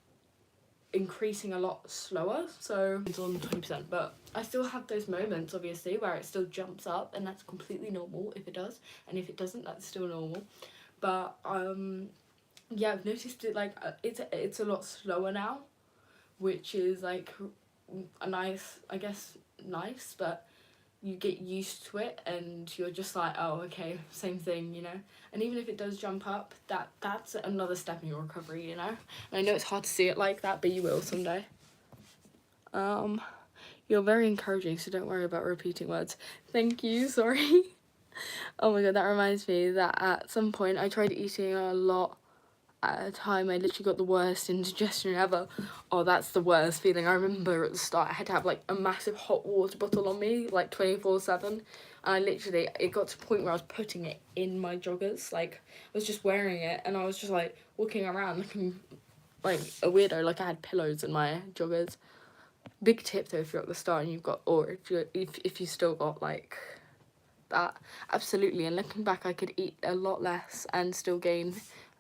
Speaker 1: increasing a lot slower, so it's on 20%, but I still have those moments obviously where it still jumps up, and that's completely normal if it does, and if it doesn't, that's still normal. But yeah, I've noticed it like it's a lot slower now, which is like a nice, I guess, nice, but you get used to it and you're just like, oh, okay, same thing, you know. And even if it does jump up, that's another step in your recovery, you know. And I know it's hard to see it like that, but you will someday. You're very encouraging, so don't worry about repeating words. Thank you, sorry. Oh my god, that reminds me that at some point I tried eating a lot at a time. I literally got the worst indigestion ever. Oh, that's the worst feeling. I remember at the start I had to have like a massive hot water bottle on me, like 24/7. And I literally, it got to a point where I was putting it in my joggers. Like, I was just wearing it and I was just like walking around looking like a weirdo. Like, I had pillows in my joggers. Big tip though, if you're at the start and you've got, or if you still got like that, absolutely. And looking back, I could eat a lot less and still gain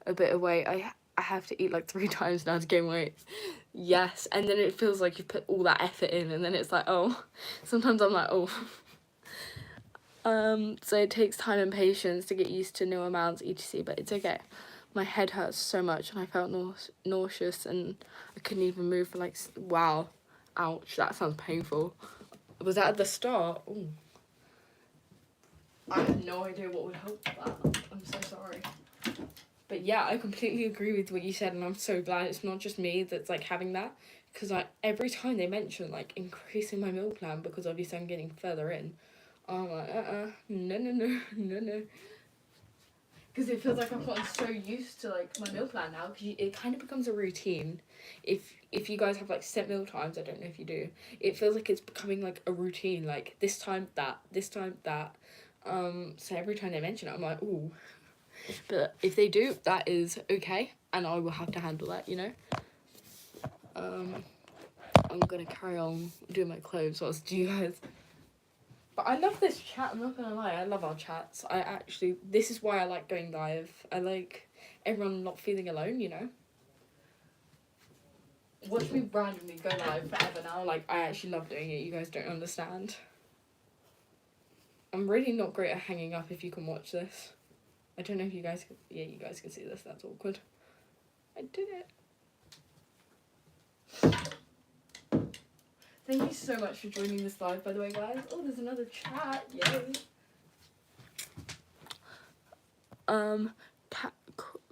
Speaker 1: a bit of weight. I have to eat like 3 times now to gain weight. Yes, and then it feels like you put all that effort in, and then it's like, oh, sometimes I'm like, oh. So it takes time and patience to get used to new amounts, etc. But it's okay. My head hurts so much, and I felt nauseous, and I couldn't even move for like, wow, ouch, that sounds painful. Was that at the start? Ooh. I have no idea what would help that. I'm so sorry. But yeah, I completely agree with what you said, and I'm so glad it's not just me that's like having that, because like every time they mention like increasing my meal plan because obviously I'm getting further in, I'm like no. Because it feels like I've gotten so used to like my meal plan now, because it kind of becomes a routine. If you guys have like set meal times, I don't know if you do. It feels like it's becoming like a routine. Like this time that, this time that. So every time they mention it, I'm like, ooh. But if they do, that is okay, and I will have to handle that, you know. I'm gonna carry on doing my clothes whilst you guys. But I love this chat. I'm not gonna lie, I love our chats. This is why I like going live. I like everyone not feeling alone, you know. Watch me randomly go live forever now. Like, I actually love doing it. You guys don't understand. I'm really not great at hanging up if you can watch this. I don't know if you guys can... Yeah, you guys can see this. That's awkward. I did it. Thank you so much for joining this live, by the way, guys. Oh, there's another chat. Yay.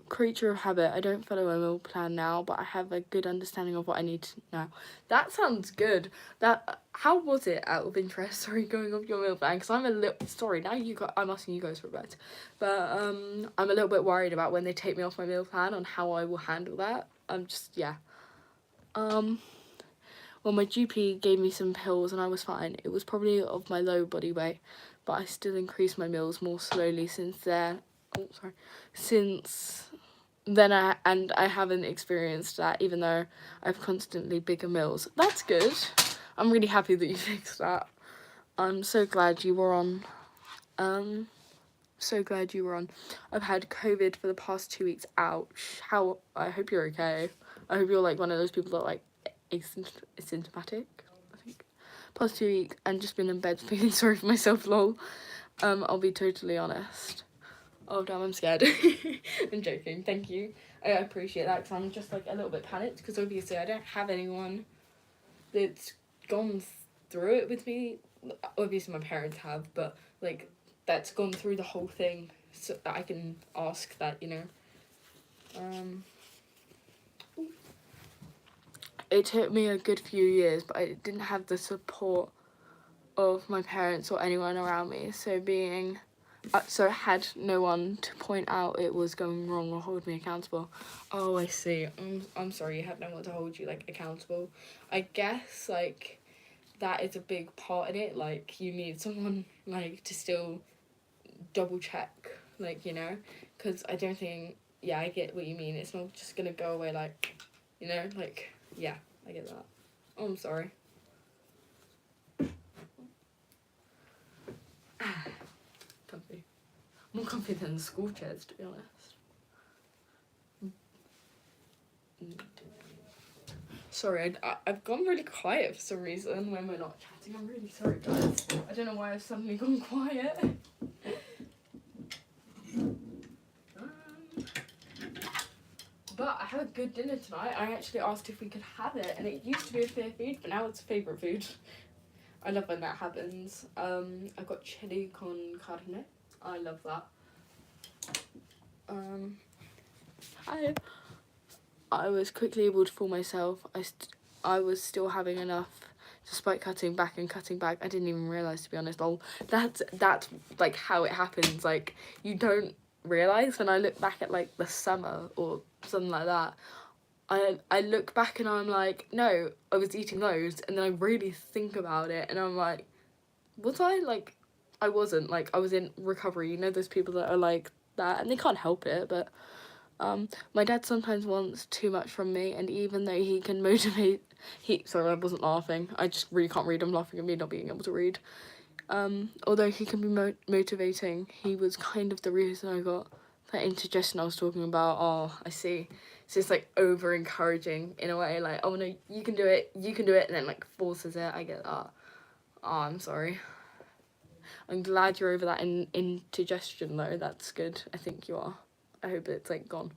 Speaker 1: Creature of habit. I don't follow a meal plan now, but I have a good understanding of what I need to know. That sounds good. How was it, out of interest? Sorry, going off your meal plan, because I'm a little... Sorry, now I'm asking you guys for advice. But I'm a little bit worried about when they take me off my meal plan on how I will handle that. I'm just, yeah. Well, my GP gave me some pills and I was fine. It was probably of my low body weight, but I still increased my meals more slowly since then. Since then I haven't experienced that, even though I've constantly bigger meals. That's good. I'm really happy that you fixed that. I'm so glad you were on. So glad you were on. I've had COVID for the past 2 weeks. Ouch. I hope you're okay. I hope you're like one of those people that like asymptomatic, I think. Past 2 weeks and just been in bed feeling sorry for myself, lol. I'll be totally honest. Oh damn, I'm scared. I'm joking, thank you. I appreciate that, because I'm just like a little bit panicked, because obviously I don't have anyone that's gone through it with me. Obviously my parents have, but like that's gone through the whole thing, so that I can ask that, you know. It took me a good few years, but I didn't have the support of my parents or anyone around me, so I had no one to point out it was going wrong or hold me accountable. Oh, I see. I'm sorry, you have no one to hold you like accountable. I guess like that is a big part in it. Like you need someone like to still double check, like, you know, because I don't think. Yeah, I get what you mean. It's not just gonna go away like, you know, like, yeah, I get that. Oh, I'm sorry. Comfy. More comfy than the school chairs, to be honest. Sorry, I've gone really quiet for some reason when we're not chatting. I'm really sorry, guys. I don't know why I've suddenly gone quiet. But I had a good dinner tonight. I actually asked if we could have it, and it used to be a fair food, but now it's a favourite food. I love when that happens. I got chili con carne. I love that. I was quickly able to fool myself. I was still having enough despite cutting back and cutting back. I didn't even realise, to be honest. That's like how it happens. Like, you don't realise. When I look back at like the summer or something like that, I look back and I'm like, no, I was eating loads, and then I really think about it and I'm like, was I? Like, I wasn't. Like, I was in recovery. You know those people that are like that and they can't help it. But my dad sometimes wants too much from me, and even though he can motivate, sorry, I wasn't laughing, I just really can't read. I'm laughing at me not being able to read. Although he can be motivating, he was kind of the reason I got that indigestion I was talking about. Oh, I see. So it's like over encouraging in a way, like, oh no, you can do it, and then like forces it. I get that. Oh, I'm sorry. I'm glad you're over that indigestion though. That's good. I think you are. I hope it's like gone.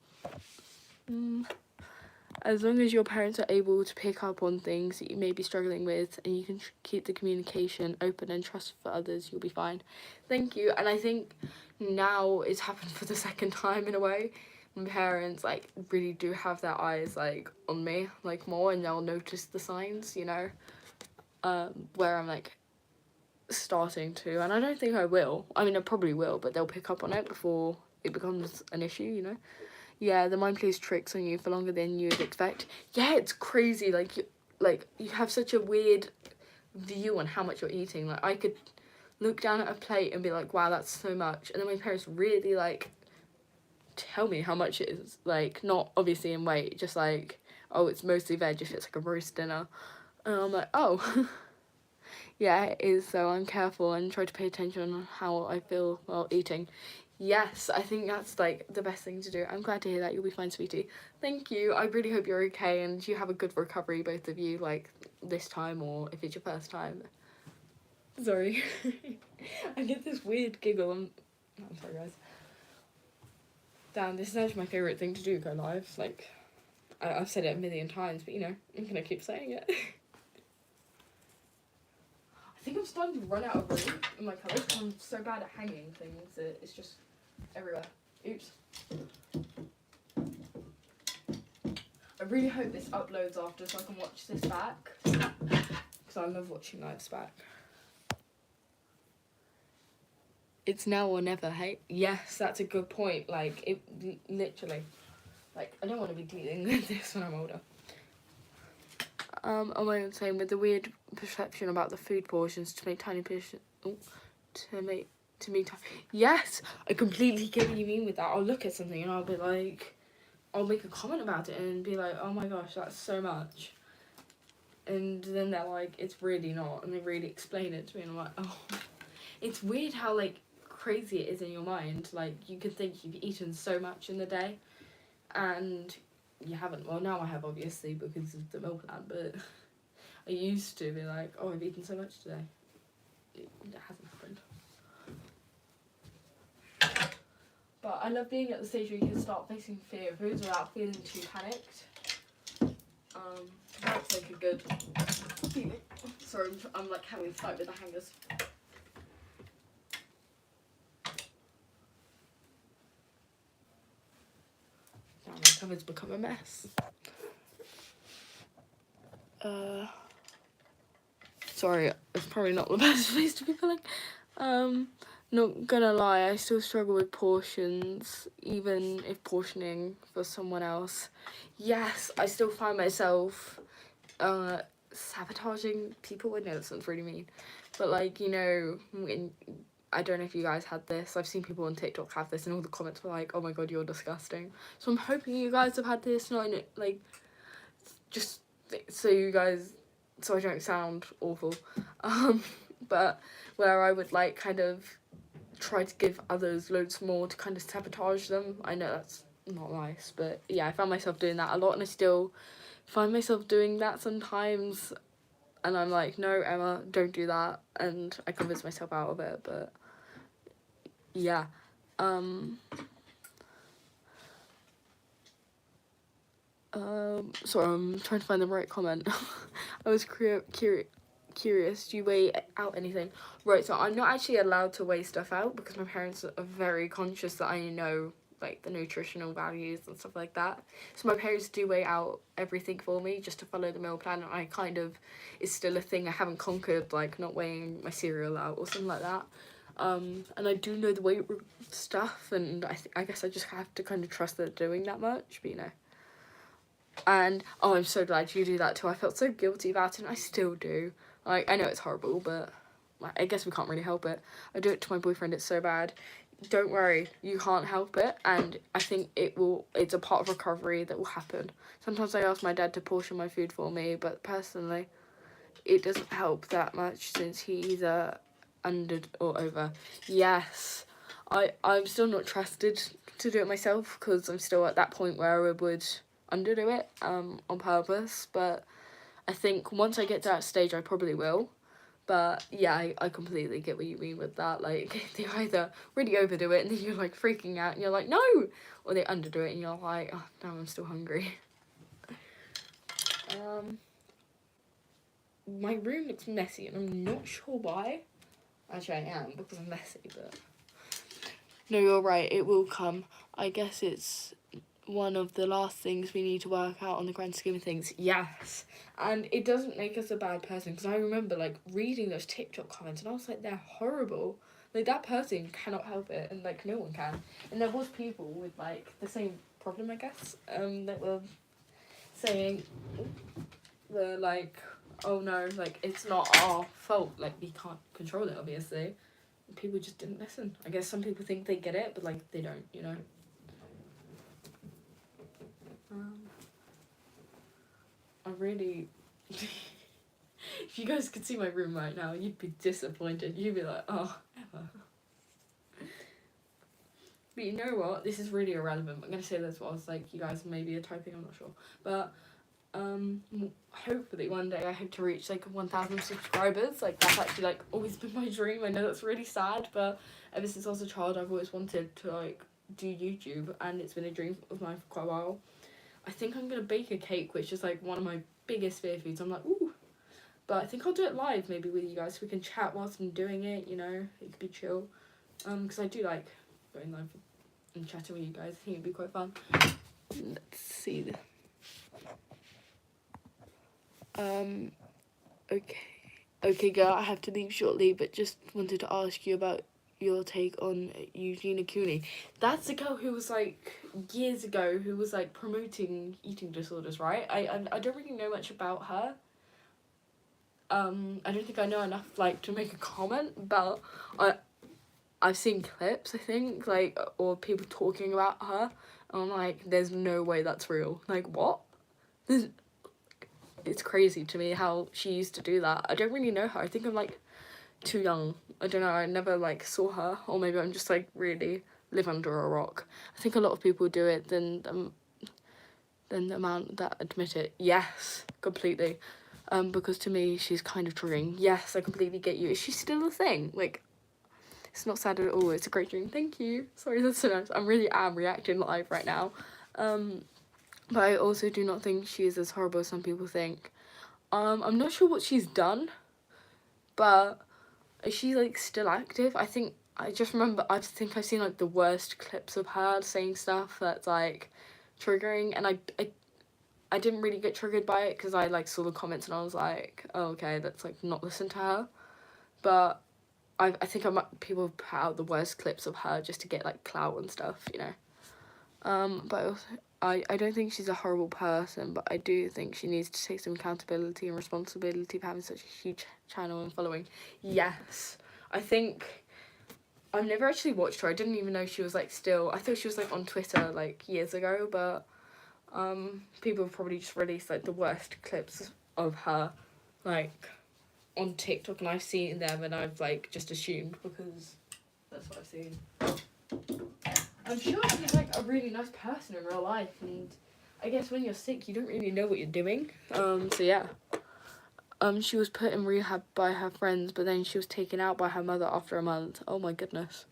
Speaker 1: As long as your parents are able to pick up on things that you may be struggling with, and you can keep the communication open and trust for others, you'll be fine. Thank you. And I think now it's happened for the second time in a way. My parents like really do have their eyes like on me like more, and they'll notice the signs, you know, where I'm like starting to, and I don't think I will. I mean, I probably will, but they'll pick up on it before it becomes an issue, you know. Yeah, the mind plays tricks on you for longer than you would expect. Yeah, it's crazy. Like you have such a weird view on how much you're eating. Like, I could look down at a plate and be like, wow, that's so much, and then my parents really like tell me how much it is. Like, not obviously in weight, just like, oh, it's mostly veg if it's like a roast dinner, and I'm like, oh. Yeah, it is, so I'm careful and try to pay attention on how I feel while eating. Yes, I think that's like the best thing to do. I'm glad to hear that. You'll be fine, sweetie. Thank you. I really hope you're okay and you have a good recovery, both of you, like this time, or if it's your first time. Sorry. I get this weird giggle. I'm sorry, guys. Damn, this is actually my favourite thing to do, go live. Like, I've said it a million times, but you know, I'm gonna keep saying it. I think I'm starting to run out of room in my colours. I'm so bad at hanging things that it's just everywhere. Oops. I really hope this uploads after so I can watch this back, because I love watching lives back. It's now or never, hey? Yes, that's a good point. Like, it literally. Like, I don't want to be dealing with this when I'm older. Am I saying with the weird perception about the food portions to make tiny portions? Oh, to me. Yes, I completely get what you mean with that. I'll look at something and I'll be like, I'll make a comment about it and be like, oh my gosh, that's so much. And then they're like, it's really not, and they really explain it to me, and I'm like, oh. It's weird how like crazy it is in your mind. Like, you could think you've eaten so much in the day, and you haven't. Well, now I have, obviously, because of the meal plan, but I used to be like, oh, I've eaten so much today. It hasn't happened. But I love being at the stage where you can start facing fear of foods without feeling too panicked. That's like a good feeling. Sorry, I'm like having a fight with the hangers. Now my cupboard's become a mess. Sorry, it's probably not the best place to be filling. Not gonna lie, I still struggle with portions, even if portioning for someone else. Yes, I still find myself sabotaging people. I know that sounds really mean, but like, you know, I don't know if you guys had this. I've seen people on TikTok have this, and all the comments were like, oh my god, you're disgusting. So I'm hoping you guys have had this, not in it, like, just so I don't sound awful. But where I would like kind of try to give others loads more to kind of sabotage them. I know that's not nice, but yeah, I found myself doing that a lot, and I still find myself doing that sometimes, and I'm like, no, Emma, don't do that, and I convince myself out of it. But yeah, sorry, I'm trying to find the right comment. I was curious, do you weigh out anything? Right, so I'm not actually allowed to weigh stuff out because my parents are very conscious that I know like the nutritional values and stuff like that. So my parents do weigh out everything for me just to follow the meal plan, and I kind of, it's still a thing I haven't conquered, like not weighing my cereal out or something like that. And I do know the weight stuff, and I guess I just have to kind of trust that they're doing that much, but you know. And oh, I'm so glad you do that too. I felt so guilty about it, and I still do. Like, I know it's horrible, but I guess we can't really help it. I do it to my boyfriend, it's so bad. Don't worry, you can't help it, and I think it's a part of recovery that will happen. Sometimes I ask my dad to portion my food for me, but personally, it doesn't help that much since he's either under or over. Yes, I'm still not trusted to do it myself because I'm still at that point where I would underdo it on purpose, but I think once I get to that stage I probably will. But yeah, I completely get what you mean with that. Like, they either really overdo it and then you're like freaking out and you're like, no, or they underdo it and you're like, oh no, I'm still hungry. My room looks messy and I'm not sure why. Actually, I am, because I'm messy, but no, you're right, it will come. I guess it's one of the last things we need to work out on the grand scheme of things. Yes. And it doesn't make us a bad person, because I remember like reading those TikTok comments and I was like, they're horrible. Like, that person cannot help it, and like no one can. And there was people with like the same problem, I guess, that were saying, they're like, oh no, like it's not our fault, like we can't control it, obviously. And people just didn't listen. I guess some people think they get it, but like they don't, you know. I really if you guys could see my room right now, you'd be disappointed. You'd be like, oh, ever. But you know what? This is really irrelevant. I'm gonna say this whilst like you guys maybe are typing, I'm not sure. But hopefully one day I hope to reach like 1,000 subscribers. Like, that's actually like always been my dream. I know that's really sad, but ever since I was a child I've always wanted to like do YouTube, and it's been a dream of mine for quite a while. I think I'm gonna bake a cake, which is like one of my biggest fear foods. I'm like, ooh. But I think I'll do it live maybe with you guys so we can chat whilst I'm doing it, you know. It could be chill. Because I do like going live and chatting with you guys. I think it'd be quite fun. Let's see. Okay girl, I have to leave shortly, but just wanted to ask you about your take on Eugenia Cooney. That's the girl who was like years ago who was like promoting eating disorders, right? I don't really know much about her. I don't think I know enough like to make a comment, but I've seen clips, I think, like, or people talking about her, and I'm like, there's no way that's real. Like, what? It's crazy to me how she used to do that. I don't really know her. I think I'm like too young. I don't know, I never like saw her, or maybe I'm just like really live under a rock. I think a lot of people do it than the amount that admit it. Yes, completely. Because to me she's kind of triggering. Yes, I completely get you. Is she still a thing? Like, it's not sad at all. It's a great dream. Thank you. Sorry, that's so nice. I really am reacting live right now. But I also do not think she is as horrible as some people think. I'm not sure what she's done, but is she like still active? I think I've seen like the worst clips of her saying stuff that's like triggering, and I didn't really get triggered by it because I like saw the comments and I was like, oh, okay, let's like not listen to her. But I think people put out the worst clips of her just to get like clout and stuff, you know. But also, I don't think she's a horrible person, but I do think she needs to take some accountability and responsibility for having such a huge channel and following. Yes, I think I've never actually watched her. I didn't even know she was like still. I thought she was like on Twitter like years ago, but people have probably just released like the worst clips of her like on TikTok, and I've seen them and I've like just assumed because that's what I've seen. I'm sure she's like a really nice person in real life, and I guess when you're sick you don't really know what you're doing. So yeah. She was put in rehab by her friends, but then she was taken out by her mother after a month. Oh my goodness.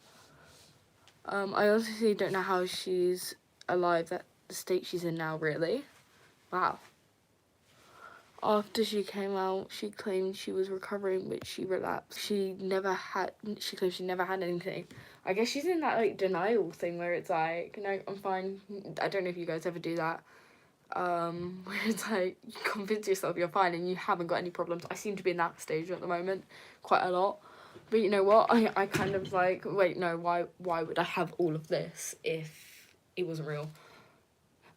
Speaker 1: I honestly don't know how she's alive at the state she's in now, really. Wow. After she came out, she claimed she was recovering, but she relapsed. She claimed she never had anything. I guess she's in that, like, denial thing where it's like, no, I'm fine. I don't know if you guys ever do that. Where it's like, you convince yourself you're fine and you haven't got any problems. I seem to be in that stage at the moment, quite a lot. But you know what? I kind of like, wait, no, why would I have all of this if it wasn't real?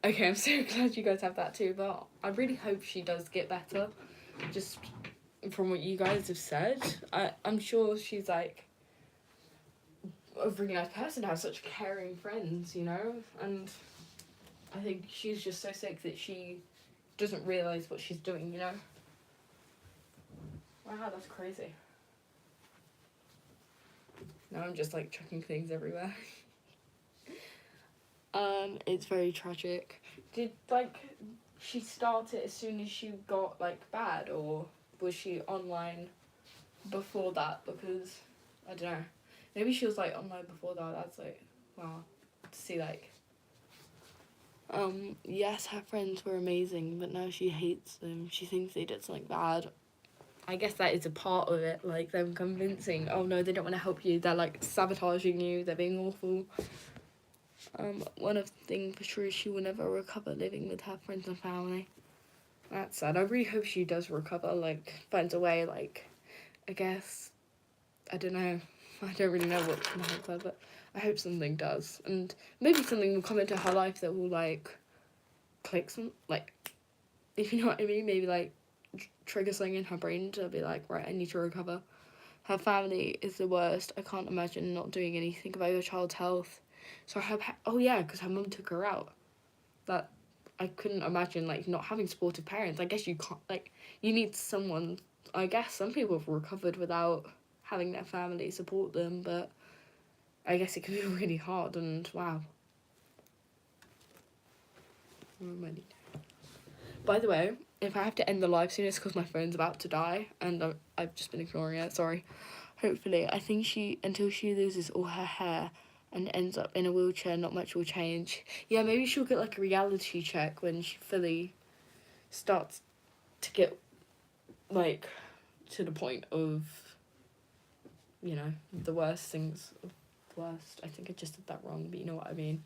Speaker 1: Okay, I'm so glad you guys have that too, but I really hope she does get better. Just from what you guys have said, I'm sure she's like a really nice person to have such caring friends, you know? And I think she's just so sick that she doesn't realise what she's doing, you know? Wow, that's crazy. Now I'm just like chucking things everywhere. It's very tragic. Did, like, she start it as soon as she got, like, bad, or was she online before that? Because, I don't know. Maybe she was, like, online before that. That's, like, wow. To see, like... yes, her friends were amazing, but now she hates them. She thinks they did something bad. I guess that is a part of it, like, them convincing, oh, no, they don't want to help you. They're, like, sabotaging you. They're being awful. One of the things for sure is she will never recover living with her friends and family. That's sad. I really hope she does recover, like, finds a way, like, I guess, I don't know. I don't really know what's going to help her, but I hope something does. And maybe something will come into her life that will, like, click some, like, if you know what I mean, maybe, like, trigger something in her brain to be like, right, I need to recover. Her family is the worst. I can't imagine not doing anything about your child's health. So oh yeah, because her mum took her out. That, I couldn't imagine, like, not having supportive parents. I guess you can't, like, you need someone. I guess some people have recovered without having their family support them, but I guess it can be really hard, and wow. By the way, if I have to end the live soon, it's because my phone's about to die, and I've just been ignoring it, sorry. Hopefully, I think until she loses all her hair and ends up in a wheelchair, not much will change. Yeah, maybe she'll get, like, a reality check when she fully starts to get, like, to the point of, you know, the worst things. Worst. I think I just did that wrong, but you know what I mean.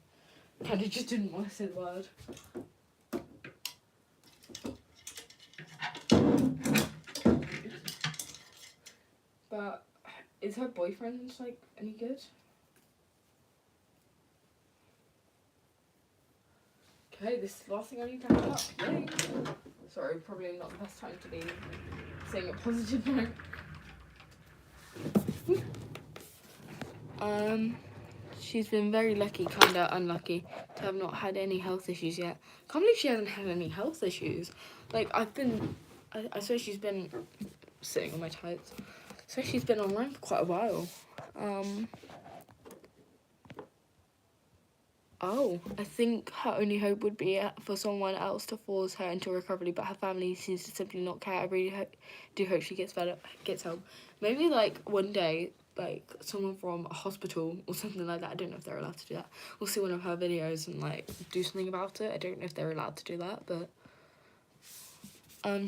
Speaker 1: I kind of just didn't want to say the word. But is her boyfriend, like, any good? Okay, this is the last thing I need to hang up. Yay. Sorry, probably not the best time to be saying a positive note. She's been very lucky, kinda unlucky, to have not had any health issues yet. Can't believe she hasn't had any health issues. Like, I swear she's been sitting on my tights. So she's been online for quite a while. I think her only hope would be for someone else to force her into recovery, but her family seems to simply not care. I really do hope she gets better, gets help. Maybe, like, one day, like, someone from a hospital or something like that, I don't know if they're allowed to do that, we'll see one of her videos and, like, do something about it. I don't know if they're allowed to do that, but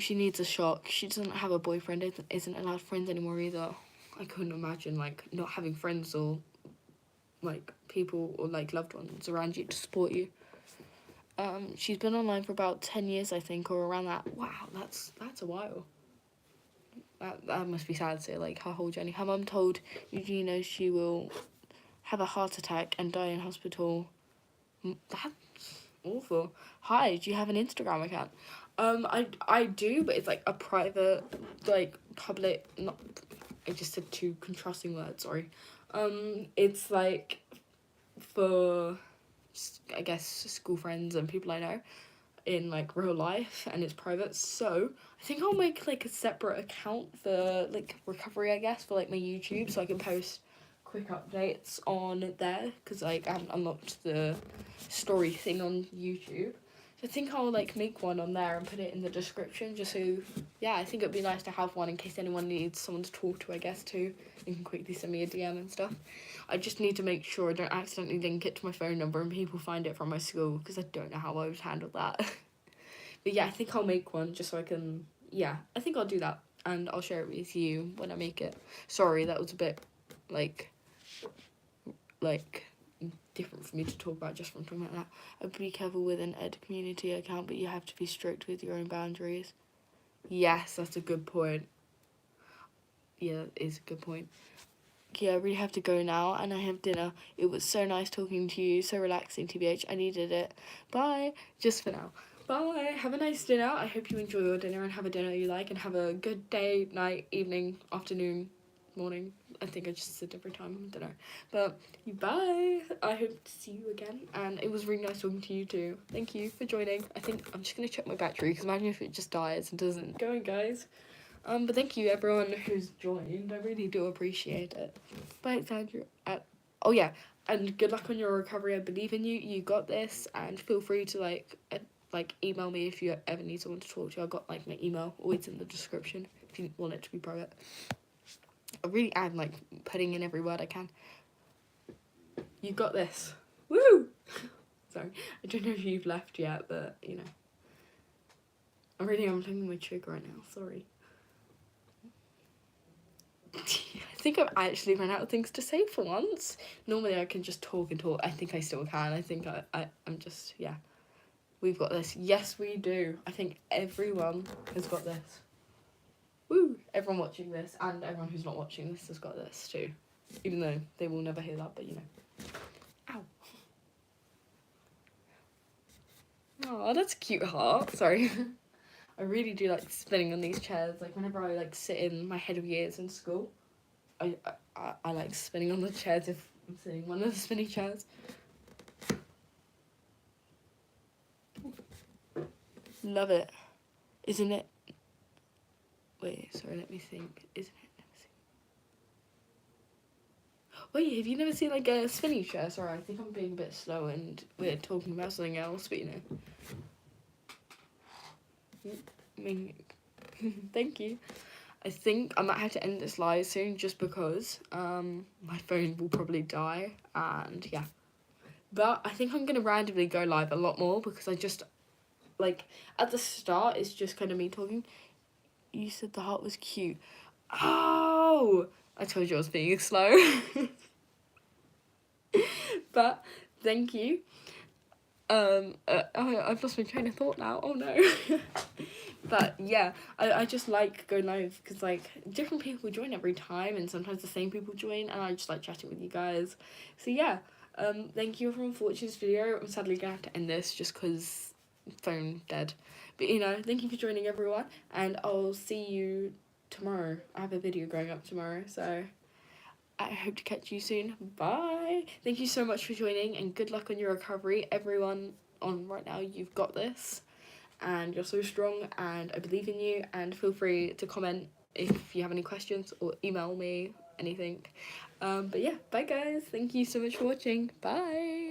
Speaker 1: she needs a shock. She doesn't have a boyfriend, isn't allowed friends anymore either. I couldn't imagine, like, not having friends or, like, people or, like, loved ones around you to support you. She's been online for about 10 years, I think, or around that. Wow, that's a while. That must be sad to say, like, her whole journey. Her mum told Eugenia she will have a heart attack and die in hospital. That's awful. Hi, do you have an Instagram account? I do, but it's, like, a private, like, public, not, I just said two contrasting words, sorry. It's, like, for, I guess, school friends and people I know in, like, real life, and it's private, so I think I'll make, like, a separate account for, like, recovery, I guess, for, like, my YouTube, so I can post quick updates on there, because, like, I haven't unlocked the story thing on YouTube. So I think I'll, like, make one on there and put it in the description, just so, yeah, I think it'd be nice to have one in case anyone needs someone to talk to, I guess, too. You can quickly send me a DM and stuff. I just need to make sure I don't accidentally link it to my phone number and people find it from my school, because I don't know how I would handle that. But yeah, I think I'll make one just so I can, yeah, I think I'll do that, and I'll share it with you when I make it. Sorry, that was a bit like different for me to talk about just from talking about that. Be careful with an ed community account, but you have to be strict with your own boundaries. Yes, that's a good point. Yeah, that is a good point. Yeah, I really have to go now, and I have dinner. It was so nice talking to you, so relaxing, TBH. I needed it. Bye. Just for now. Bye. Have a nice dinner. I hope you enjoy your dinner and have a dinner you like, and have a good day, night, evening, afternoon, morning. I think I just said every time. I don't know. But bye. I hope to see you again, and it was really nice talking to you too. Thank you for joining. I think I'm just going to check my battery, because imagine if it just dies and doesn't. Going, guys. But thank you everyone who's joined. I really do appreciate it. Bye, Sandra. Oh yeah, and good luck on your recovery. I believe in you. You got this, and feel free to email me if you ever need someone to talk to. I got my email always in the description if you want it to be private. I really am putting in every word I can. You got this. Woo! Sorry, I don't know if you've left yet, but you know. I really am playing my trigger right now. Sorry. I think I've actually run out of things to say for once. Normally I can just talk and talk. I think I still can. I think I'm just, yeah. We've got this. Yes, we do. I think everyone has got this. Woo! Everyone watching this and everyone who's not watching this has got this too. Even though they will never hear that, but you know. Ow. Oh, that's a cute heart. Sorry. I really do like spinning on these chairs. Whenever I sit in my head of years in school, I like spinning on the chairs if I'm sitting in one of the spinning chairs. Love it. Isn't it? Wait, sorry, let me think. Isn't it? Wait, have you never seen a spinning chair? Sorry, I think I'm being a bit slow and we're talking about something else, but you know. I mean, thank you. I think I might have to end this live soon just because my phone will probably die, and yeah. But I think I'm going to randomly go live a lot more because I just, at the start, it's just kind of me talking. You said the heart was cute. Oh! I told you I was being slow. But, thank you. I've lost my train of thought now. Oh no. But yeah, I just like going live because different people join every time, and sometimes the same people join, and I just like chatting with you guys. So yeah, thank you everyone for watching this video. I'm sadly gonna have to end this just because phone dead. But you know, thank you for joining everyone, and I'll see you tomorrow. I have a video going up tomorrow, so I hope to catch you soon. Bye. Thank you so much for joining, and good luck on your recovery. Everyone on right now, you've got this, and you're so strong, and I believe in you, and feel free to comment if you have any questions or email me anything. But yeah, bye guys. Thank you so much for watching. Bye.